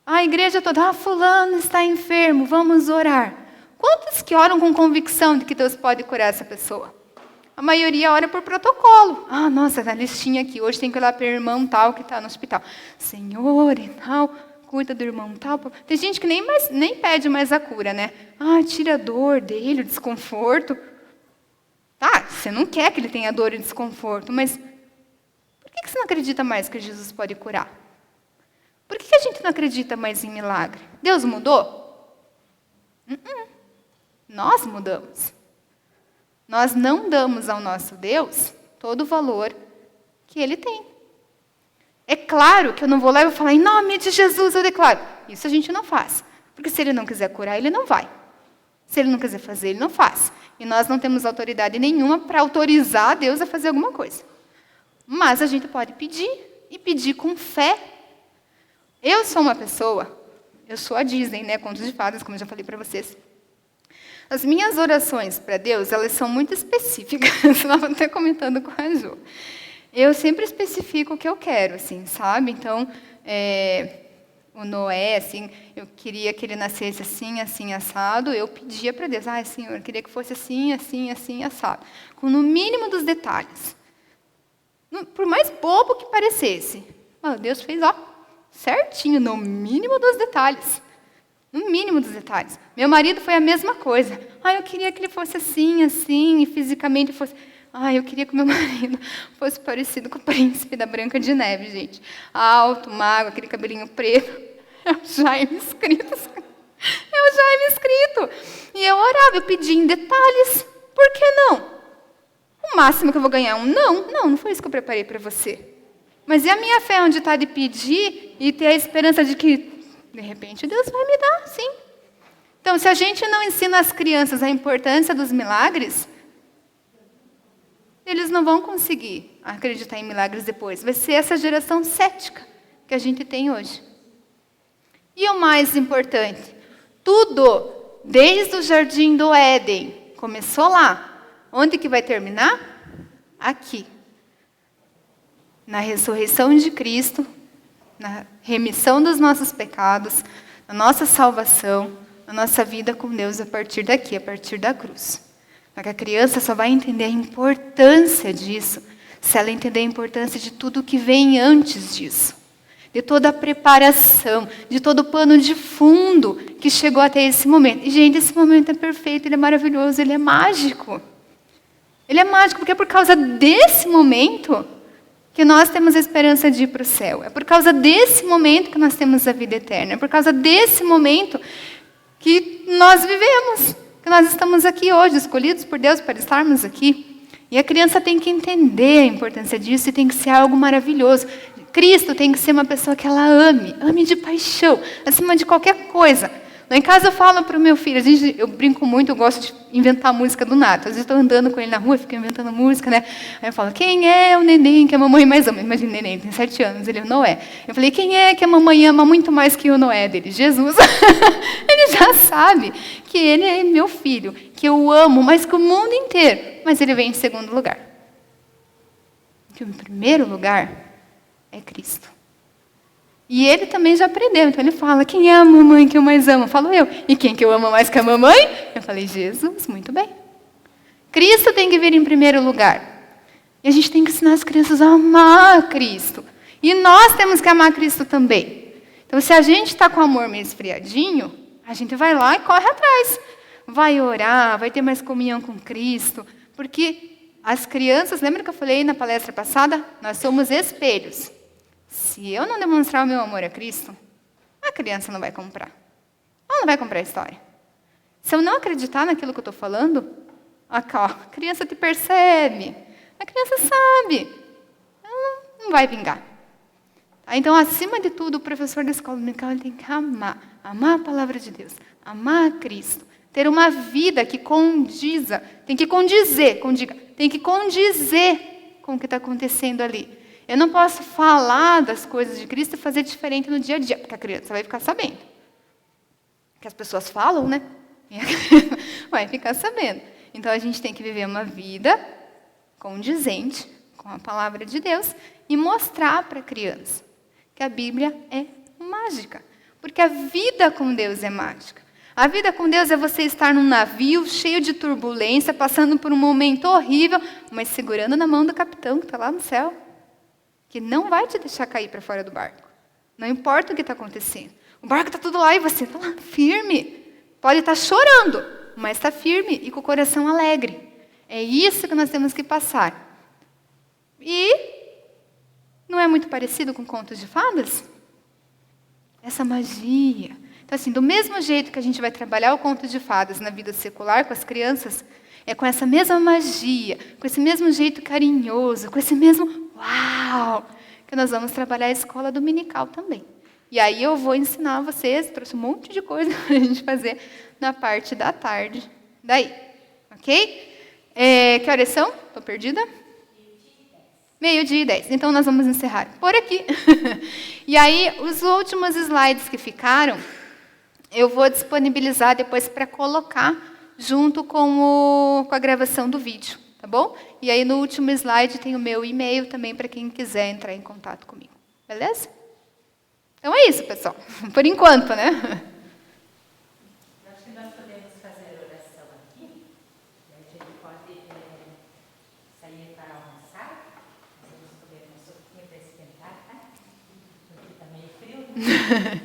A igreja toda, fulano está enfermo, vamos orar. Quantos que oram com convicção de que Deus pode curar essa pessoa? A maioria ora por protocolo. Nossa, na listinha aqui, hoje tem que olhar para o irmão tal que está no hospital. Senhor e tal, cuida do irmão tal. Tem gente que nem pede mais a cura, né? Tira a dor dele, o desconforto. Você não quer que ele tenha dor e desconforto, mas por que você não acredita mais que Jesus pode curar? Por que a gente não acredita mais em milagre? Deus mudou? Nós mudamos. Nós não damos ao nosso Deus todo o valor que Ele tem. É claro que eu não vou lá e vou falar, em nome de Jesus eu declaro. Isso a gente não faz. Porque se Ele não quiser curar, Ele não vai. Se Ele não quiser fazer, Ele não faz. E nós não temos autoridade nenhuma para autorizar Deus a fazer alguma coisa. Mas a gente pode pedir, e pedir com fé. Eu sou uma pessoa, eu sou a Disney, né? Contos de fadas, como eu já falei para vocês. As minhas orações para Deus, elas são muito específicas. Eu estava até comentando com a Ju. Eu sempre especifico o que eu quero, assim, sabe? Então, o Noé, assim, eu queria que ele nascesse assim, assim, assado. Eu pedia para Deus, Senhor, eu queria que fosse assim, assim, assim, assado. Com no mínimo dos detalhes. Por mais bobo que parecesse. Deus fez, certinho, no mínimo dos detalhes. No mínimo dos detalhes. Meu marido foi a mesma coisa. Eu queria que ele fosse assim, assim, e fisicamente fosse... eu queria que o meu marido fosse parecido com o príncipe da Branca de Neve, gente. Alto, magro, aquele cabelinho preto. É o Jaime escrito. É o Jaime escrito. E eu orava, eu pedia em detalhes. Por que não? O máximo que eu vou ganhar é um não. Não foi isso que eu preparei para você. Mas e a minha fé onde está de pedir e ter a esperança de que de repente, Deus vai me dar, sim. Então, se a gente não ensina as crianças a importância dos milagres, eles não vão conseguir acreditar em milagres depois. Vai ser essa geração cética que a gente tem hoje. E o mais importante, tudo, desde o Jardim do Éden, começou lá. Onde que vai terminar? Aqui. Na ressurreição de Cristo, na remissão dos nossos pecados, na nossa salvação, na nossa vida com Deus a partir daqui, a partir da cruz. Porque a criança só vai entender a importância disso se ela entender a importância de tudo que vem antes disso. De toda a preparação, de todo o pano de fundo que chegou até esse momento. E, gente, esse momento é perfeito, ele é maravilhoso, ele é mágico. Ele é mágico porque é por causa desse momento que nós temos a esperança de ir para o céu. É por causa desse momento que nós temos a vida eterna. É por causa desse momento que nós vivemos, que nós estamos aqui hoje, escolhidos por Deus para estarmos aqui. E a criança tem que entender a importância disso e tem que ser algo maravilhoso. Cristo tem que ser uma pessoa que ela ame de paixão, acima de qualquer coisa. Lá em casa eu falo para o meu filho, eu brinco muito, eu gosto de inventar música do nada. Às vezes estou andando com ele na rua, fico inventando música, né? Aí eu falo, quem é o neném que a mamãe mais ama? Imagina, neném, tem 7 anos, ele é o Noé. Eu falei, quem é que a mamãe ama muito mais que o Noé dele? Jesus. Ele já sabe que ele é meu filho, que eu amo mais que o mundo inteiro. Mas ele vem em segundo lugar. Que o primeiro lugar é Cristo. E ele também já aprendeu. Então ele fala, quem é a mamãe que eu mais amo? Falo eu. E quem que eu amo mais que a mamãe? Eu falei, Jesus, muito bem. Cristo tem que vir em primeiro lugar. E a gente tem que ensinar as crianças a amar Cristo. E nós temos que amar Cristo também. Então, se a gente está com o amor meio esfriadinho, a gente vai lá e corre atrás. Vai orar, vai ter mais comunhão com Cristo. Porque as crianças, lembra que eu falei na palestra passada? Nós somos espelhos. Se eu não demonstrar o meu amor a Cristo, a criança não vai comprar. Ela não vai comprar a história. Se eu não acreditar naquilo que eu estou falando, a criança te percebe. A criança sabe. Ela não vai vingar. Então, acima de tudo, o professor da escola dominical ele tem que amar. Amar a palavra de Deus. Amar a Cristo. Ter uma vida que condiza. Tem que condizer com o que está acontecendo ali. Eu não posso falar das coisas de Cristo e fazer diferente no dia a dia, porque a criança vai ficar sabendo. Que as pessoas falam, né? E a criança vai ficar sabendo. Então, a gente tem que viver uma vida condizente com a palavra de Deus e mostrar para a criança que a Bíblia é mágica. Porque a vida com Deus é mágica. A vida com Deus é você estar num navio cheio de turbulência, passando por um momento horrível, mas segurando na mão do capitão que está lá no céu, que não vai te deixar cair para fora do barco. Não importa o que está acontecendo. O barco está tudo lá e você está lá firme. Pode estar chorando, mas está firme e com o coração alegre. É isso que nós temos que passar. E não é muito parecido com contos de fadas? Essa magia. Então, assim, do mesmo jeito que a gente vai trabalhar o conto de fadas na vida secular com as crianças, é com essa mesma magia, com esse mesmo jeito carinhoso, com esse mesmo uau, que nós vamos trabalhar a escola dominical também. E aí eu vou ensinar vocês, trouxe um monte de coisa para a gente fazer na parte da tarde daí. Ok? Que horas são? Estou perdida? 12:10. Então, nós vamos encerrar por aqui. E aí, os últimos slides que ficaram, eu vou disponibilizar depois para colocar junto com a gravação do vídeo, tá bom? E aí, no último slide, tem o meu e-mail também para quem quiser entrar em contato comigo. Beleza? Então, é isso, pessoal. Por enquanto, né?
Acho que nós podemos fazer oração aqui. A gente pode sair para almoçar. Nós vamos comer uma sopinha para esquentar, tá? Porque está meio frio, né?